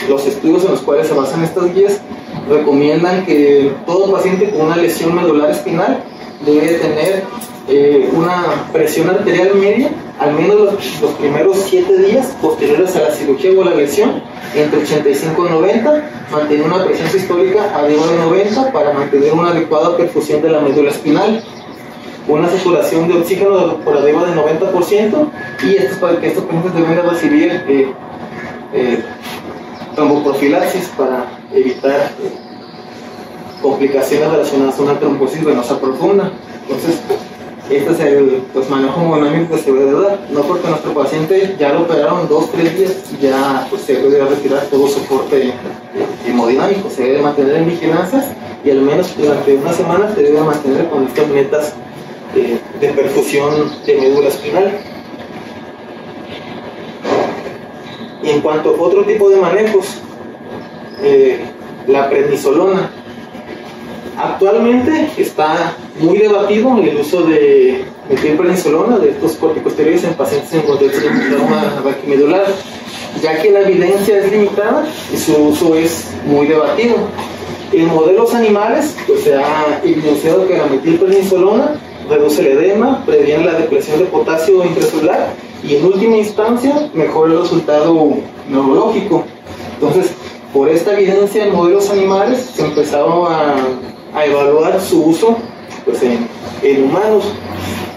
los estudios en los cuales se basan estas guías recomiendan que todo paciente con una lesión medular espinal debe tener una presión arterial media al menos los primeros 7 días posteriores a la cirugía o la lesión entre 85 y 90, mantener una presión sistólica arriba de 90 para mantener una adecuada perfusión de la médula espinal, una saturación de oxígeno por arriba del 90%, y esto es para que estos pacientes deben de recibir tromboprofilaxis para evitar complicaciones relacionadas a una trombosis venosa profunda. Entonces, Este es el pues, manejo hemodinámico que se debe dar. No porque nuestro paciente ya lo operaron 2-3 días, ya pues, se debe retirar todo soporte hemodinámico. Se debe mantener en vigilancias y al menos durante una semana se debe mantener con estas metas de perfusión de médula espinal. Y en cuanto a otro tipo de manejos, la prednisolona. Actualmente está muy debatido el uso de metilprednisolona, de estos corticosteroides en pacientes en contexto de trauma raquimedular, ya que la evidencia es limitada y su uso es muy debatido. En modelos animales, pues se ha evidenciado que la metilprednisolona reduce el edema, previene la depresión de potasio intracelular y en última instancia mejora el resultado neurológico. Entonces, por esta evidencia en modelos animales se empezaron a evaluar su uso pues, en humanos.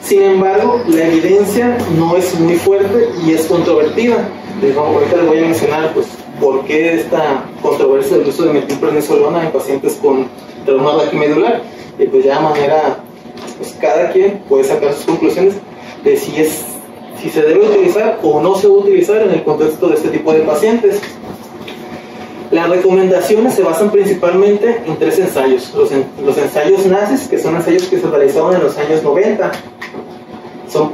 Sin embargo, la evidencia no es muy fuerte y es controvertida. Ahorita les voy a mencionar pues, por qué esta controversia del uso de metilprednisolona en pacientes con trauma raquimedular. Y pues ya de manera, pues cada quien puede sacar sus conclusiones de si se debe utilizar o no se debe utilizar en el contexto de este tipo de pacientes. Las recomendaciones se basan principalmente en 3 ensayos. Los ensayos NACIS, que son ensayos que se realizaron en los años 90. Son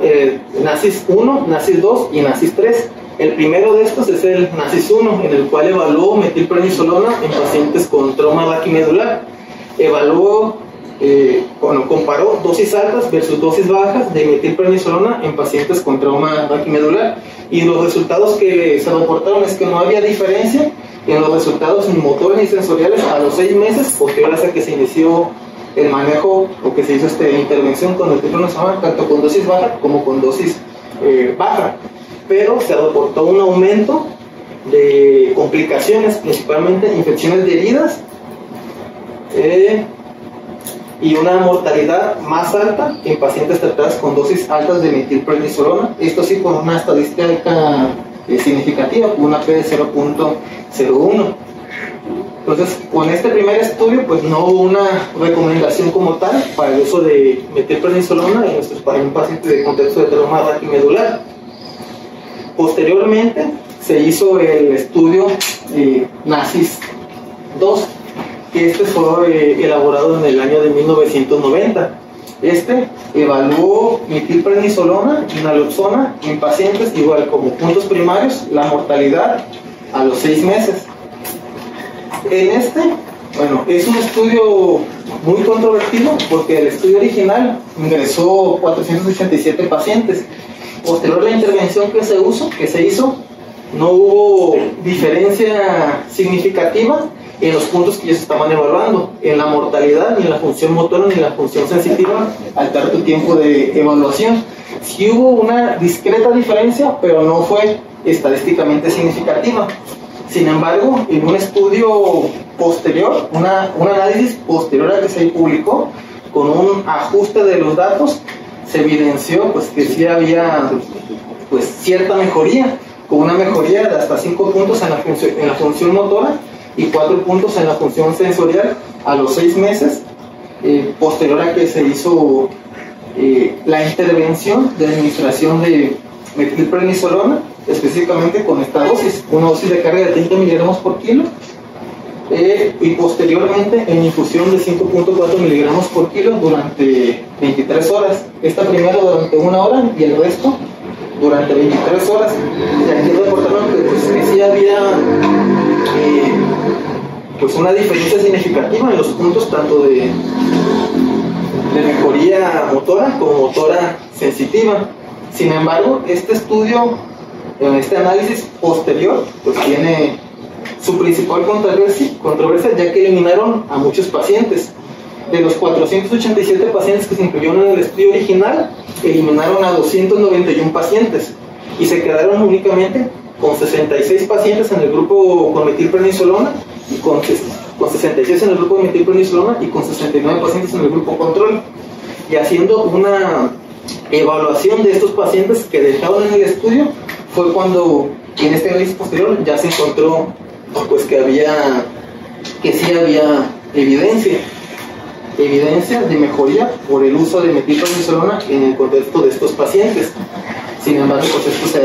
NACIS 1, NACIS 2 y NACIS 3. El primero de estos es el NACIS 1, en el cual evaluó metilprednisolona en pacientes con trauma raquimedular. Comparó dosis altas versus dosis bajas de metilprednisolona en pacientes con trauma raquimedular. Y los resultados que se reportaron es que no había diferencia en los resultados ni motores ni sensoriales a los 6 meses posteriores a que se inició el manejo o que se hizo esta intervención con metilprednisolona, tanto con dosis baja como con dosis baja. Pero se reportó un aumento de complicaciones, principalmente infecciones de heridas y una mortalidad más alta en pacientes tratados con dosis altas de metilprednisolona. Esto sí con una estadística significativa, con una P de 0.01. Entonces, con este primer estudio, pues no hubo una recomendación como tal para el uso de metilprednisolona para un paciente de contexto de trauma raquimedular. Posteriormente, se hizo el estudio NACIS 2, que este fue elaborado en el año de 1990. Este evaluó metilprednisolona y naloxona en pacientes igual como puntos primarios, la mortalidad a los 6 meses. En este, es un estudio muy controvertido porque el estudio original ingresó 487 pacientes. Posterior a la intervención que se hizo, no hubo diferencia significativa en los puntos que ya se estaban evaluando, en la mortalidad, ni en la función motora, ni en la función sensitiva al corto tiempo de evaluación. Sí hubo una discreta diferencia, pero no fue estadísticamente significativa. Sin embargo, en un estudio posterior, un análisis posterior a que se publicó, con un ajuste de los datos, se evidenció pues, que sí había pues, cierta mejoría, con una mejoría de hasta 5 puntos en la función motora y 4 puntos en la función sensorial a los 6 meses, posterior a que se hizo la intervención de administración de metilprednisolona, específicamente con esta dosis, una dosis de carga de 30 miligramos por kilo, y posteriormente en infusión de 5.4 miligramos por kilo durante 23 horas. Esta primero durante 1 hora y el resto durante 23 horas. Y aquí reportaron que sí había pues una diferencia significativa en los puntos tanto de mejoría motora como motora sensitiva. Sin embargo, este estudio, este análisis posterior, pues tiene su principal controversia, ya que eliminaron a muchos pacientes. De los 487 pacientes que se incluyeron en el estudio original, eliminaron a 291 pacientes y se quedaron únicamente con 66 pacientes en el grupo con metilprednisolona y con 66 en el grupo de metilprednisolona y con 69 pacientes en el grupo control. Y haciendo una evaluación de estos pacientes que dejaron en el estudio, fue cuando en este análisis posterior ya se encontró pues que sí había evidencia. evidencia de mejoría por el uso de metilprednisolona en el contexto de estos pacientes. Sin embargo, pues esto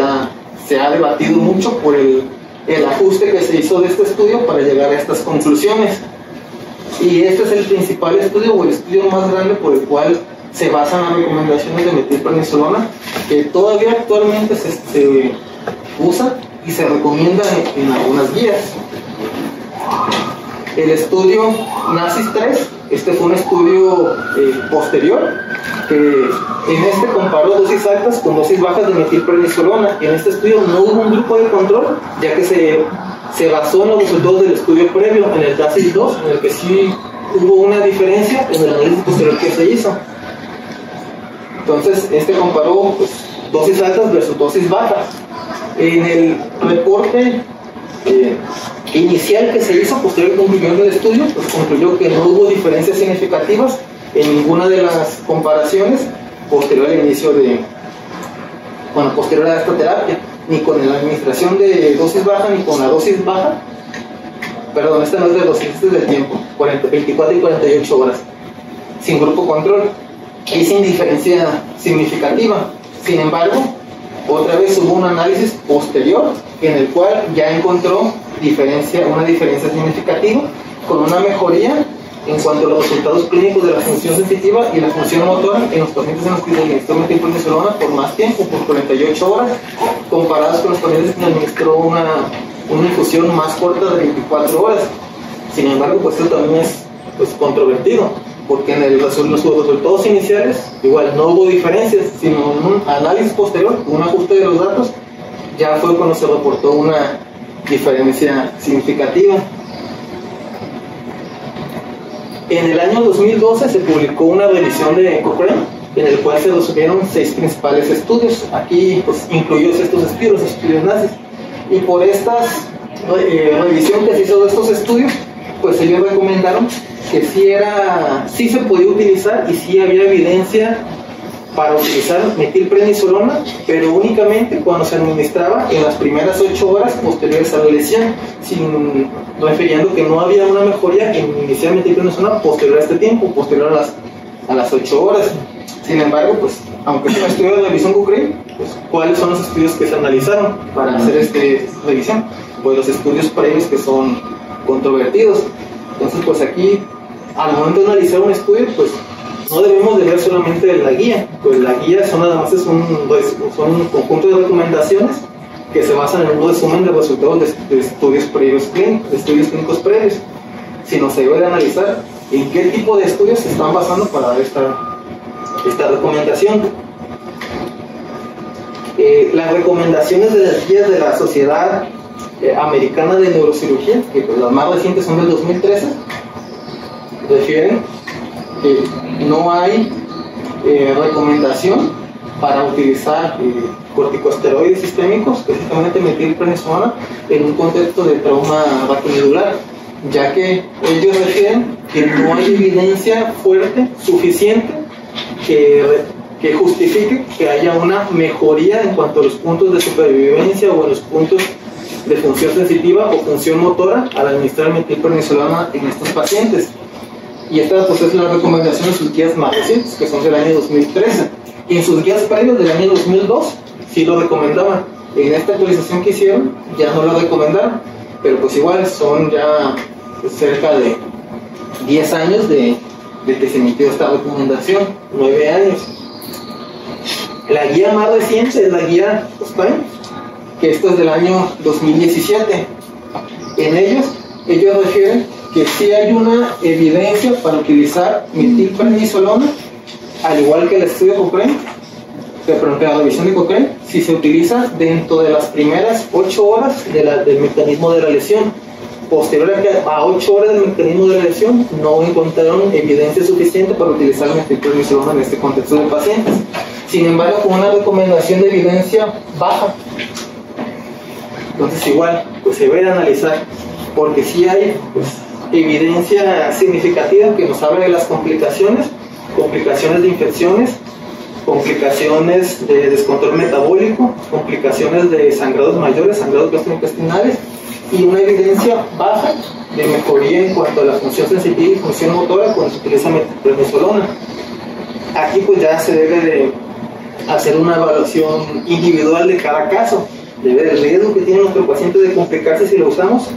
se ha debatido mucho por el ajuste que se hizo de este estudio para llegar a estas conclusiones. Y este es el principal estudio, o el estudio más grande por el cual se basan las recomendaciones de metilprednisolona, que todavía actualmente se usa y se recomienda en algunas guías. El estudio NASIS 3, este fue un estudio posterior, que en este comparó dosis altas con dosis bajas de metilprednisolona. En este estudio no hubo un grupo de control, ya que se basó en los resultados del estudio previo, en el NASIS 2, en el que sí hubo una diferencia en el análisis posterior que se hizo. Entonces, este comparó pues, dosis altas versus dosis bajas. En el reporte inicial que se hizo posterior al conclusión del estudio, pues concluyó que no hubo diferencias significativas en ninguna de las comparaciones posterior al inicio posterior a esta terapia, ni con la administración de dosis baja ni con la dosis baja. Perdón, esta no es de dosis, esta es del tiempo, 24 y 48 horas, sin grupo control y sin diferencia significativa. Sin embargo, otra vez hubo un análisis posterior en el cual ya encontró una diferencia significativa con una mejoría en cuanto a los resultados clínicos de la función sensitiva y la función motora en los pacientes en los que se administró metilprednisolona por más tiempo, por 48 horas, comparados con los pacientes que se administró una infusión más corta de 24 horas. Sin embargo, pues esto también es controvertido, porque en los resultados iniciales igual no hubo diferencias, sino en un análisis posterior, un ajuste de los datos, ya fue cuando se reportó una diferencia significativa. En el año 2012 se publicó una revisión de Cochrane, en el cual se resumieron 6 principales estudios. Aquí pues incluyó estos estudios nazis, y por esta revisión que se hizo de estos estudios, pues ellos recomendaron que sí se podía utilizar y sí había evidencia para utilizar metilprednisolona, pero únicamente cuando se administraba en las primeras 8 horas posteriores a la lesión, refiriendo que no había una mejoría en iniciar metilprednisolona posterior a este tiempo, posterior a las 8 horas. Sin embargo, pues, aunque es un estudio de revisión Cochrane, pues, ¿cuáles son los estudios que se analizaron para hacer esta revisión? Pues los estudios previos que son controvertidos. Entonces, pues aquí, al momento de analizar un estudio, pues no debemos de ver solamente la guía, pues la guía nada más es un conjunto de recomendaciones que se basan en un resumen de resultados de estudios clínicos previos, sino se debe de analizar en qué tipo de estudios se están basando para dar esta recomendación. Las recomendaciones de las guías de la Sociedad Americana de Neurocirugía, que pues, las más recientes son del 2013, refieren que no hay recomendación para utilizar corticosteroides sistémicos, específicamente metilprednisolona, en un contexto de trauma vacuomedular, ya que ellos refieren que no hay evidencia fuerte, suficiente, que justifique que haya una mejoría en cuanto a los puntos de supervivencia o en los puntos de función sensitiva o función motora al administrar metilprednisolona en estos pacientes. Y esta pues, es la recomendación de sus guías más recientes, que son del año 2013. Y en sus guías previos del año 2002 sí lo recomendaban. En esta actualización que hicieron ya no lo recomendaron, pero pues igual son ya pues, cerca de 10 años de que se emitió esta recomendación, 9 años. La guía más reciente es la guía Stein, que esto es del año 2017. En ellos refieren que sí hay una evidencia para utilizar metilprednisolona, al igual que el estudio Cochrane, la revisión de Cochrane, si se utiliza dentro de las primeras 8 horas del mecanismo de la lesión. Posterior a 8 horas del mecanismo de la lesión, no encontraron evidencia suficiente para utilizar metilprednisolona en este contexto de pacientes. Sin embargo, con una recomendación de evidencia baja. Entonces igual, pues se debe analizar, porque sí hay pues, evidencia significativa que nos habla de las complicaciones de infecciones, complicaciones de descontrol metabólico, complicaciones de sangrados mayores, sangrados gastrointestinales, y una evidencia baja de mejoría en cuanto a la función sensitiva y función motora cuando se utiliza prednisolona. Aquí pues ya se debe de hacer una evaluación individual de cada caso, de ver el riesgo que tiene nuestro paciente de complicarse si lo usamos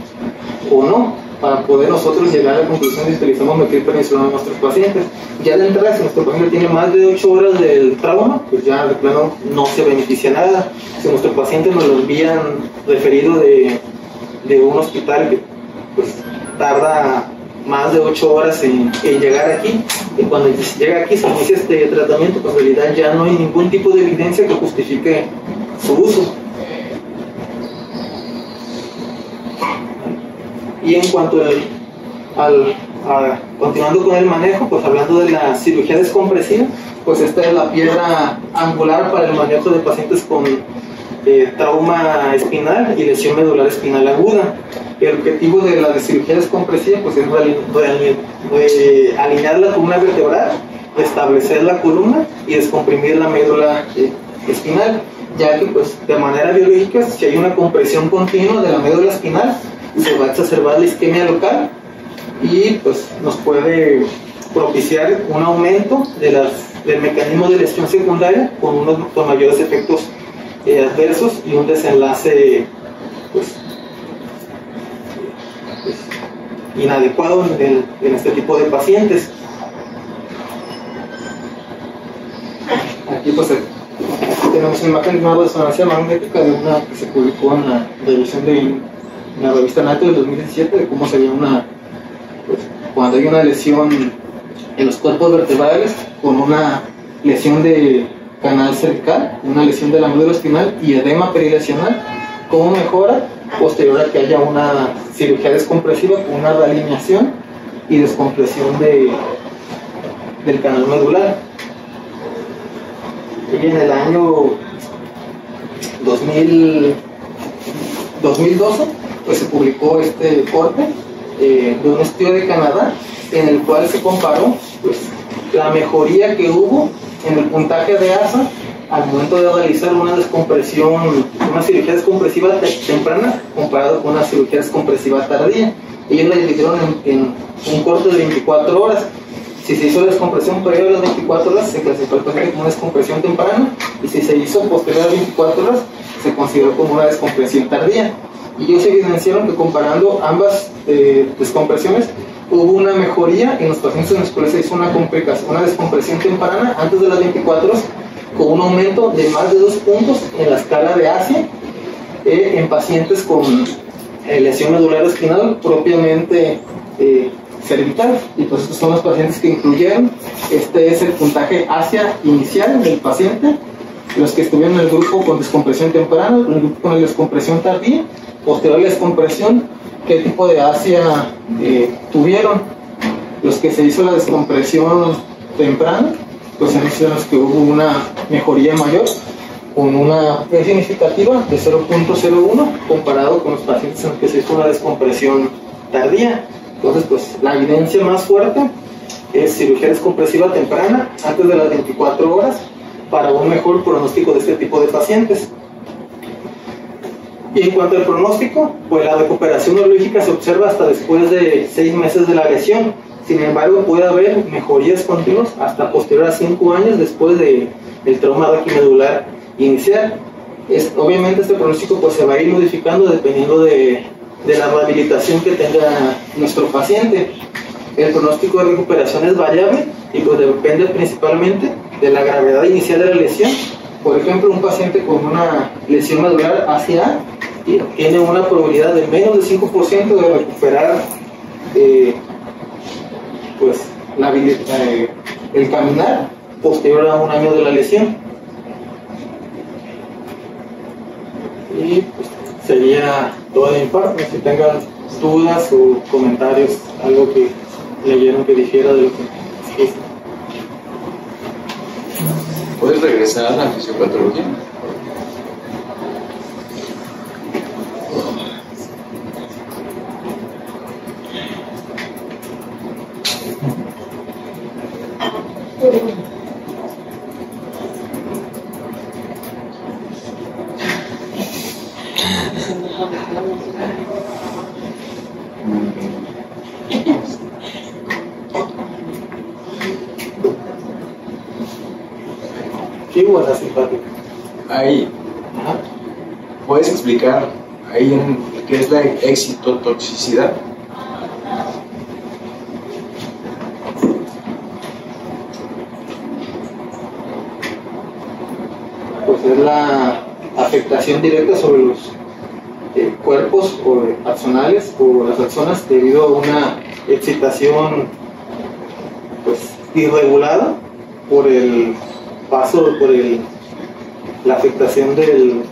o no, para poder nosotros llegar a la conclusión de si utilizamos metilprednisolona a nuestros pacientes. Ya de entrada, si nuestro paciente tiene más de 8 horas del trauma, pues ya de plano no se beneficia nada. Si nuestro paciente nos lo envían referido de un hospital que pues tarda más de 8 horas en llegar aquí, y cuando llega aquí se inicia este tratamiento, pues en realidad ya no hay ningún tipo de evidencia que justifique su uso. Y en cuanto continuando con el manejo, pues hablando de la cirugía descompresiva, pues esta es la piedra angular para el manejo de pacientes con trauma espinal y lesión medular espinal aguda. El objetivo de la cirugía descompresiva pues es alinear la columna vertebral, restablecer la columna y descomprimir la médula espinal, ya que pues de manera biológica, si hay una compresión continua de la médula espinal, se va a exacerbar la isquemia local y pues nos puede propiciar un aumento del mecanismo de lesión secundaria con mayores efectos adversos y un desenlace pues inadecuado en este tipo de pacientes. Aquí pues tenemos una imagen de una resonancia magnética de una que se publicó en la revisión de la revista Nato del 2017, de cómo sería pues, cuando hay una lesión en los cuerpos vertebrales con una lesión de canal cervical, una lesión de la médula espinal y edema perilesional, cómo mejora posterior a que haya una cirugía descompresiva con una realineación y descompresión del canal medular. Y en el año 2012 pues se publicó este corte de un estudio de Canadá en el cual se comparó pues, la mejoría que hubo en el puntaje de ASA al momento de realizar una cirugía descompresiva temprana comparado con una cirugía descompresiva tardía. Ellos la dividieron en un corte de 24 horas. Si se hizo la descompresión previa a las 24 horas, se clasificó el paciente como una descompresión temprana, y si se hizo posterior a las 24 horas, se consideró como una descompresión tardía. Y ellos evidenciaron que comparando ambas descompresiones, hubo una mejoría en los pacientes en los cuales se hizo una descompresión temprana antes de las 24 horas, con un aumento de más de 2 puntos en la escala de ASIA en pacientes con lesión medular espinal propiamente cervical. Y pues estos son los pacientes que incluyeron. Este es el puntaje ASIA inicial del paciente, los que estuvieron en el grupo con descompresión temprana, el grupo con la descompresión tardía, posterior a la descompresión, qué tipo de ASIA tuvieron. Los que se hizo la descompresión temprana, pues en los que hubo una mejoría mayor, con una significativa de 0.01 comparado con los pacientes en los que se hizo una descompresión tardía. Entonces, pues la evidencia más fuerte es cirugía descompresiva temprana antes de las 24 horas para un mejor pronóstico de este tipo de pacientes. Y en cuanto al pronóstico, pues la recuperación neurológica se observa hasta después de 6 meses de la lesión. Sin embargo, puede haber mejorías continuas hasta posterior a 5 años después del trauma raquimedular inicial. Obviamente este pronóstico pues, se va a ir modificando dependiendo de la rehabilitación que tenga nuestro paciente. El pronóstico de recuperación es variable y pues depende principalmente de la gravedad inicial de la lesión. Por ejemplo, un paciente con una lesión medular ACA tiene una probabilidad de menos de 5% de recuperar pues, el caminar posterior a un año de la lesión. Y pues, sería todo de mi parte. Si tengan dudas o comentarios, algo que leyeron que dijera de lo que hice. ¿Puedes regresar a la fisiopatología? positivo o la simpática. Ahí, Ajá. ¿puedes explicar ahí en qué es la excitotoxicidad? Pues es la afectación directa sobre los cuerpos o axonales o las axonas debido a una excitación pues irregulada por el paso, la afectación del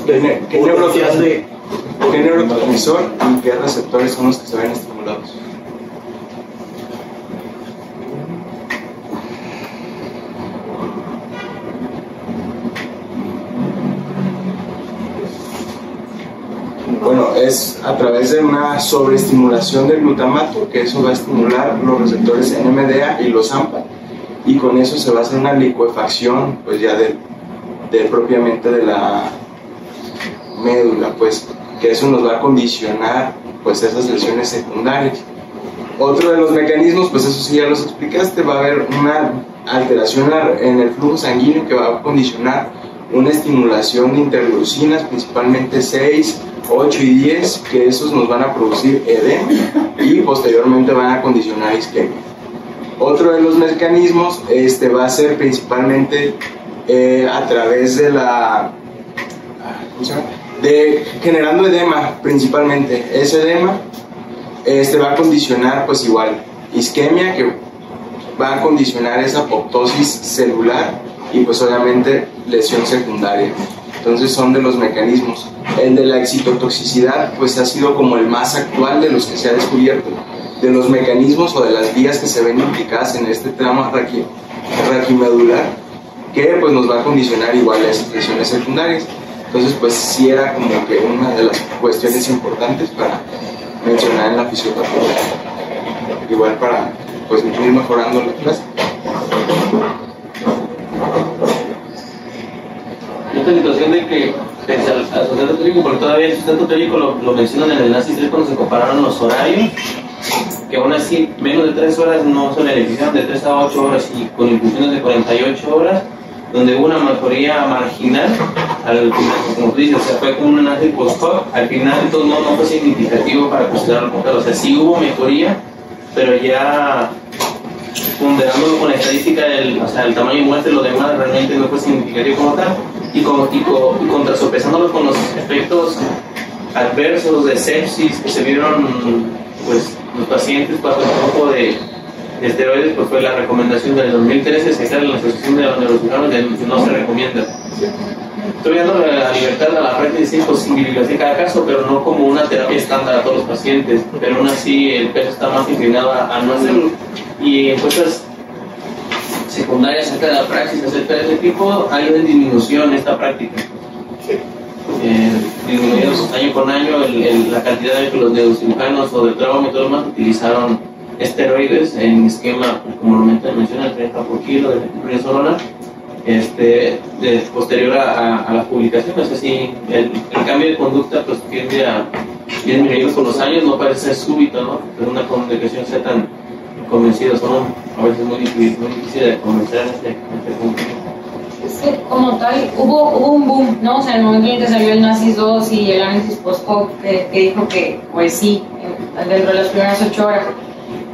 ¿Qué potencial de neurotransmisor y qué receptores son los que se ven estimulados? Bueno, es a través de una sobreestimulación del glutamato, que eso va a estimular los receptores NMDA y los AMPA, y con eso se va a hacer una licuefacción, pues ya de propiamente de la médula, pues que eso nos va a condicionar pues esas lesiones secundarias. Otro de los mecanismos, pues eso sí ya los explicaste, va a haber una alteración en el flujo sanguíneo que va a condicionar una estimulación de interleucinas, principalmente 6, 8 y 10, que esos nos van a producir edema y posteriormente van a condicionar isquemia. Otro de los mecanismos va a ser principalmente a través de la generando edema, principalmente ese edema va a condicionar pues igual isquemia, que va a condicionar esa apoptosis celular y pues obviamente lesión secundaria. Entonces son de los mecanismos. El de la excitotoxicidad pues ha sido como el más actual de los que se ha descubierto, de los mecanismos o de las vías que se ven implicadas en este tramo raquimedular, que pues nos va a condicionar igual a esas lesiones secundarias. Entonces pues sí era como que una de las cuestiones importantes para mencionar en la fisiopatología, igual para pues ir mejorando la clase. Esta situación de que pese al sustento teórico, porque todavía el sustento teórico lo mencionan en el análisis 3 cuando se compararon los horarios, que aún así menos de 3 horas no se beneficiaron, de 3 a 8 horas y con inclusiones de 48 horas, donde hubo una mejoría marginal al final, como tú dices, o sea, fue como un análisis post-hoc, al final entonces no fue significativo para considerarlo como tal, o sea, sí hubo mejoría, pero ya ponderándolo con la estadística o sea, el tamaño de muerte, lo demás realmente no fue significativo como tal, y contrasopesándolo con los efectos adversos de sepsis que se vieron pues los pacientes bajo el grupo de esteroides, pues fue la recomendación del 2013 sacar en la Asociación de los Neurocirujanos de que no se recomienda. Estoy dando la libertad a la práctica de posibilidades de cada caso, pero no como una terapia estándar a todos los pacientes, pero aún así el peso está más inclinado a no hacerlo. Y en cosas secundarias acerca de la praxis acerca de ese tipo, hay una disminución en esta práctica. Disminuyendo año con año la cantidad de que los neurocirujanos o de trauma y todo lo más utilizaron esteroides en esquema, como lo menciona, el 30 por kilo de prednisolona, posterior a las publicaciones. Así el cambio de conducta pues tiende a disminuir con los años, no parece ser súbito, ¿no? Pero una comunicación sea tan convencida, son a veces muy difícil de convencer en este punto. Es que como tal hubo un boom, ¿no? O sea, en el momento en el que salió el NACIS 2 y el análisis post-hoc que dijo que pues sí, dentro de las primeras 8 horas.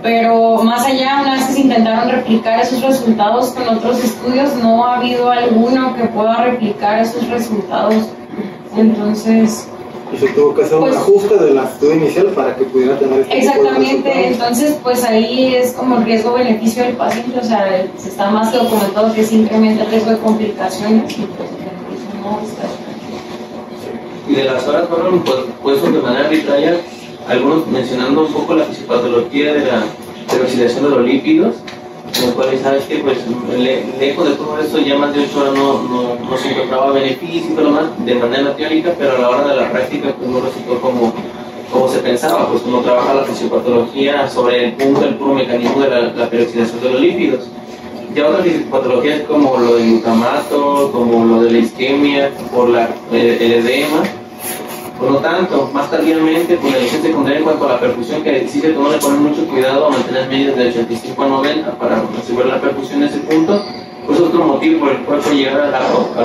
Pero más allá, una vez que se intentaron replicar esos resultados con otros estudios, no ha habido alguno que pueda replicar esos resultados. Entonces... Y se tuvo que hacer un ajuste del estudio inicial para que pudiera tener este exactamente, entonces pues ahí es como riesgo-beneficio del paciente, o sea, se está más que documentado que se incrementa el riesgo de complicaciones y pues el beneficio no está. Y de las horas fueron puestos de manera arbitraria, algunos mencionando un poco la fisiopatología de la oxidación de los lípidos, en los cuales sabes que pues lejos de todo esto ya más de 8 horas no se encontraba beneficio y todo lo más de manera teórica, pero a la hora de la práctica pues no resultó como se pensaba, pues uno trabaja la fisiopatología sobre el puro mecanismo de la peroxidación de los lípidos. Ya otras fisiopatologías como lo del glutamato, como lo de la isquemia, por el edema, Por lo tanto, más tardíamente, con la lesión secundaria en cuanto a la perfusión, que sí se tomó de poner mucho cuidado a mantener medidas de 85 a 90 para asegurar la perfusión en ese punto, pues otro motivo por el cual puede llegar a la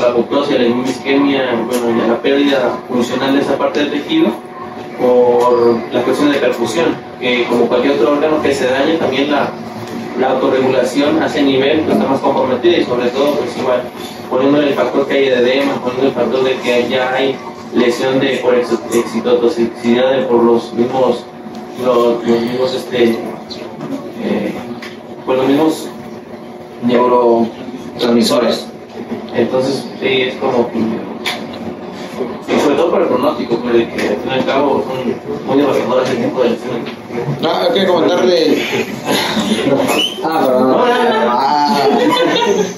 apoptosis, a la inmunoisquemia, bueno, y a la pérdida funcional de esa parte del tejido, por la cuestión de perfusión, que como cualquier otro órgano que se dañe, también la autorregulación a ese nivel pues, está más comprometida, y sobre todo, pues igual, poniéndole el factor que hay de edema, poniendo el factor de que ya hay lesión por excitotoxicidad por los mismos neurotransmisores. Entonces, sí, es como y sobre todo para el pronóstico, pues, de que al fin y al cabo son muy devastadoras ese tipo de lesiones. No, hay que comentarle. Perdón.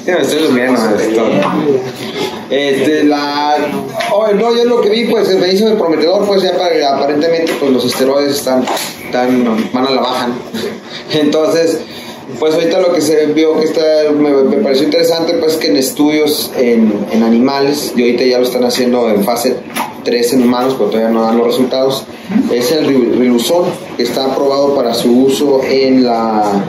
Me estoy durmiendo. No, yo lo que vi, pues me hizo prometedor, pues ya aparentemente pues los esteroides van a la baja, ¿no? Entonces, pues ahorita lo que se vio que me pareció interesante, pues que en estudios en animales, y ahorita ya lo están haciendo en fase 3 en humanos, pero todavía no dan los resultados, es el Riluzol, que está aprobado para su uso en la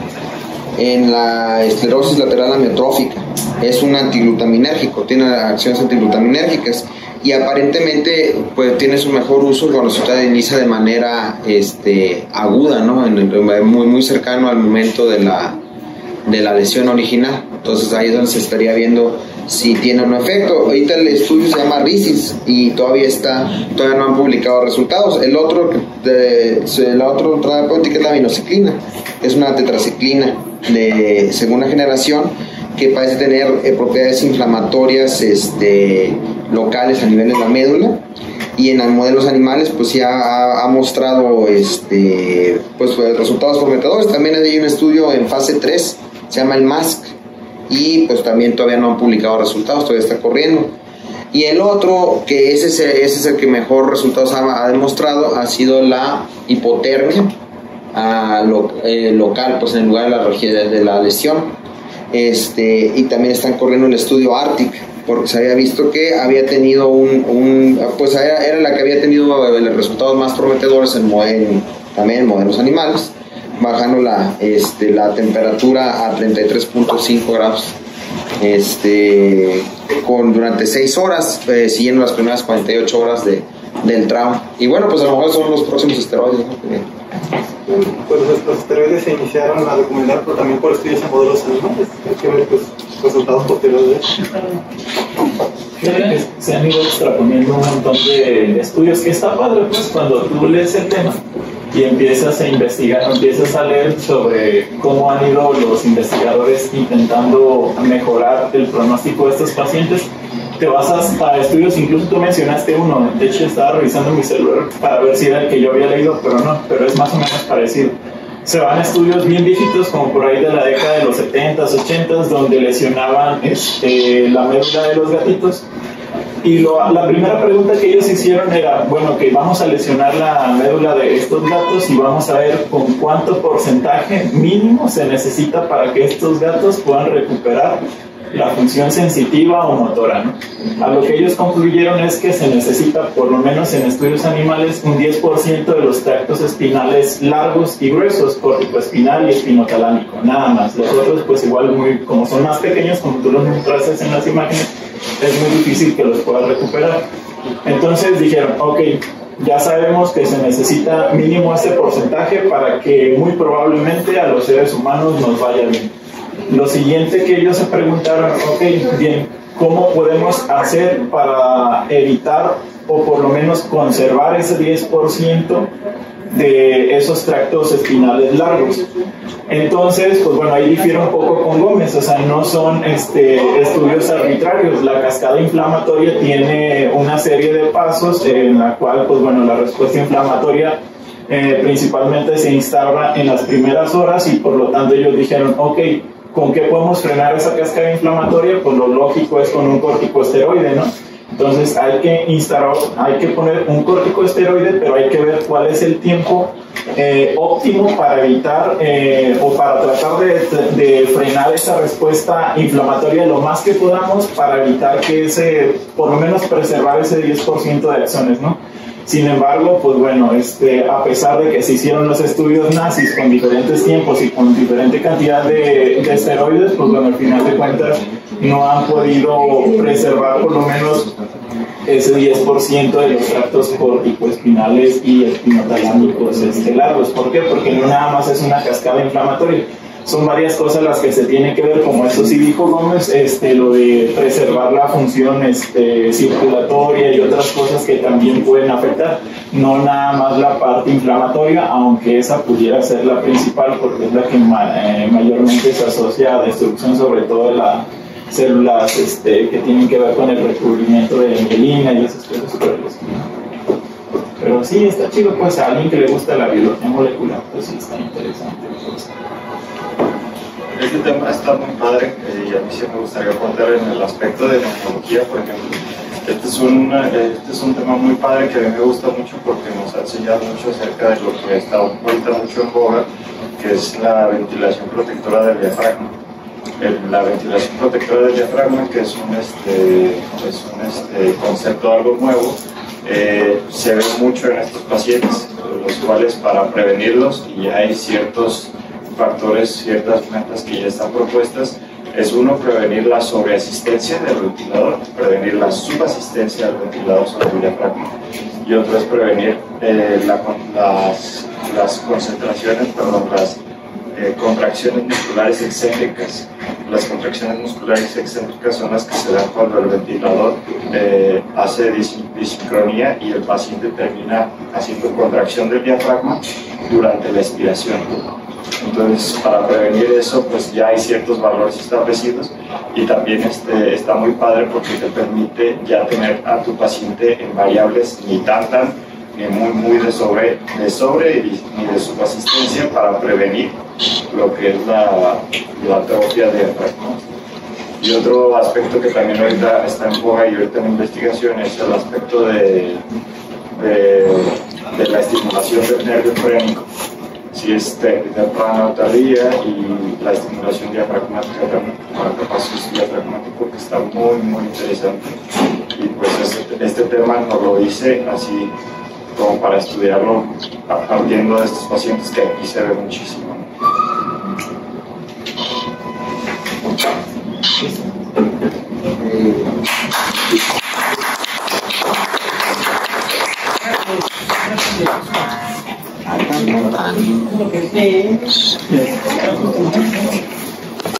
esclerosis lateral amiotrófica. Es un antiglutaminérgico, tiene acciones antiglutaminérgicas, y aparentemente pues tiene su mejor uso cuando se utiliza de manera aguda, ¿no? Muy cercano al momento de la lesión original. Entonces ahí es donde se estaría viendo si tiene un efecto. Ahorita el estudio se llama RISIS y todavía no han publicado resultados. La otra terapéutica es la vinociclina, es una tetraciclina de segunda generación que parece tener propiedades inflamatorias locales a nivel de la médula, y en modelos animales pues ya ha mostrado pues resultados prometedores. También hay un estudio en fase 3, se llama el MASC, y pues también todavía no han publicado resultados, todavía está corriendo. Y el otro, que ese es el que mejor resultados ha demostrado, ha sido la hipotermia local, pues en lugar de la lesión. Y también están corriendo el estudio Arctic, porque se había visto que había tenido pues era la que había tenido los resultados más prometedores también en modelos animales, bajando la temperatura a 33.5 grados durante 6 horas, siguiendo las primeras 48 horas del trauma. Y bueno, pues a lo mejor son los próximos esteroides, ¿no? Pues los esteroides se iniciaron a recomendar, pero también por estudios en modelos animales. Hay que ver pues, resultados posteriores. Se han ido extraponiendo un montón de estudios, que está padre, pues cuando tú lees el tema y empiezas a investigar, empiezas a leer sobre cómo han ido los investigadores intentando mejorar el pronóstico de estos pacientes. Te basas a estudios, incluso tú mencionaste uno, de hecho estaba revisando mi celular para ver si era el que yo había leído, pero es más o menos parecido. Se van a estudios bien viejitos, como por ahí de la década de los 70s, 80s, donde lesionaban la médula de los gatitos. Y la primera pregunta que ellos hicieron era, bueno, que vamos a lesionar la médula de estos gatos y vamos a ver con cuánto porcentaje mínimo se necesita para que estos gatos puedan recuperar la función sensitiva o motora, ¿no? A lo que ellos concluyeron es que se necesita, por lo menos en estudios animales, un 10% de los tractos espinales largos y gruesos, corticoespinal y espinotalámico, nada más. Los otros, pues igual, como son más pequeños, como tú los mostraste en las imágenes, es muy difícil que los puedas recuperar. Entonces dijeron, ok, ya sabemos que se necesita mínimo este porcentaje para que muy probablemente a los seres humanos nos vaya bien. Lo siguiente que ellos se preguntaron, ok, bien, ¿cómo podemos hacer para evitar o por lo menos conservar ese 10% de esos tractos espinales largos? Entonces, pues bueno, ahí difiere un poco con Gómez, o sea, no son estudios arbitrarios. La cascada inflamatoria tiene una serie de pasos en la cual, pues bueno, la respuesta inflamatoria principalmente se instaura en las primeras horas, y por lo tanto ellos dijeron, ok, ¿con qué podemos frenar esa cascada inflamatoria? Pues lo lógico es con un corticosteroide, ¿no? Entonces hay que poner un corticosteroide, pero hay que ver cuál es el tiempo óptimo para evitar o para tratar de frenar esa respuesta inflamatoria lo más que podamos, para evitar que por lo menos preservar ese 10% de acciones, ¿no? Sin embargo, pues bueno, a pesar de que se hicieron los estudios nazis con diferentes tiempos y con diferente cantidad de esteroides, pues bueno, al final de cuentas no han podido preservar por lo menos ese 10% de los tractos corticoespinales y espinotalámicos largos. ¿Por qué? Porque no nada más es una cascada inflamatoria. Son varias cosas las que se tienen que ver, como eso sí dijo Gómez, lo de preservar la función circulatoria y otras cosas que también pueden afectar, no nada más la parte inflamatoria, aunque esa pudiera ser la principal, porque es la que mayormente se asocia a destrucción, sobre todo de las células que tienen que ver con el recubrimiento de mielina y esas cosas por el estilo. Pero sí, está chido, pues a alguien que le gusta la biología molecular, pues sí está interesante. Pues. Este tema está muy padre y a mí sí me gustaría aportar en el aspecto de neumología, por ejemplo. Este es un tema muy padre que a mí me gusta mucho porque nos ha enseñado mucho acerca de lo que está ahorita mucho en boga, que es la ventilación protectora del diafragma. La ventilación protectora del diafragma, que es un concepto algo nuevo, se ve mucho en estos pacientes, los cuales para prevenirlos, y hay ciertos factores, ciertas metas que ya están propuestas, es uno, prevenir la sobreasistencia del ventilador, prevenir la subasistencia del ventilador sobre el diafragma, y otro es prevenir las concentraciones, las contracciones musculares excéntricas. Las contracciones musculares excéntricas son las que se dan cuando el ventilador hace disincronía y el paciente termina haciendo contracción del diafragma durante la expiración. Entonces, para prevenir eso, pues ya hay ciertos valores establecidos, y también está muy padre porque te permite ya tener a tu paciente en variables ni tan ni muy de sobre ni de subasistencia, para prevenir lo que es la atrofia de diafragma. Y otro aspecto que también ahorita está en boga y ahorita en investigación es el aspecto de la estimulación del nervio frénico. Si es temprana o tardía, y la estimulación diafragmática también, para capaces diafragmático, que está muy interesante. Y pues este tema nos lo hice así como para estudiarlo partiendo de estos pacientes, que aquí se ve muchísimo. Tan.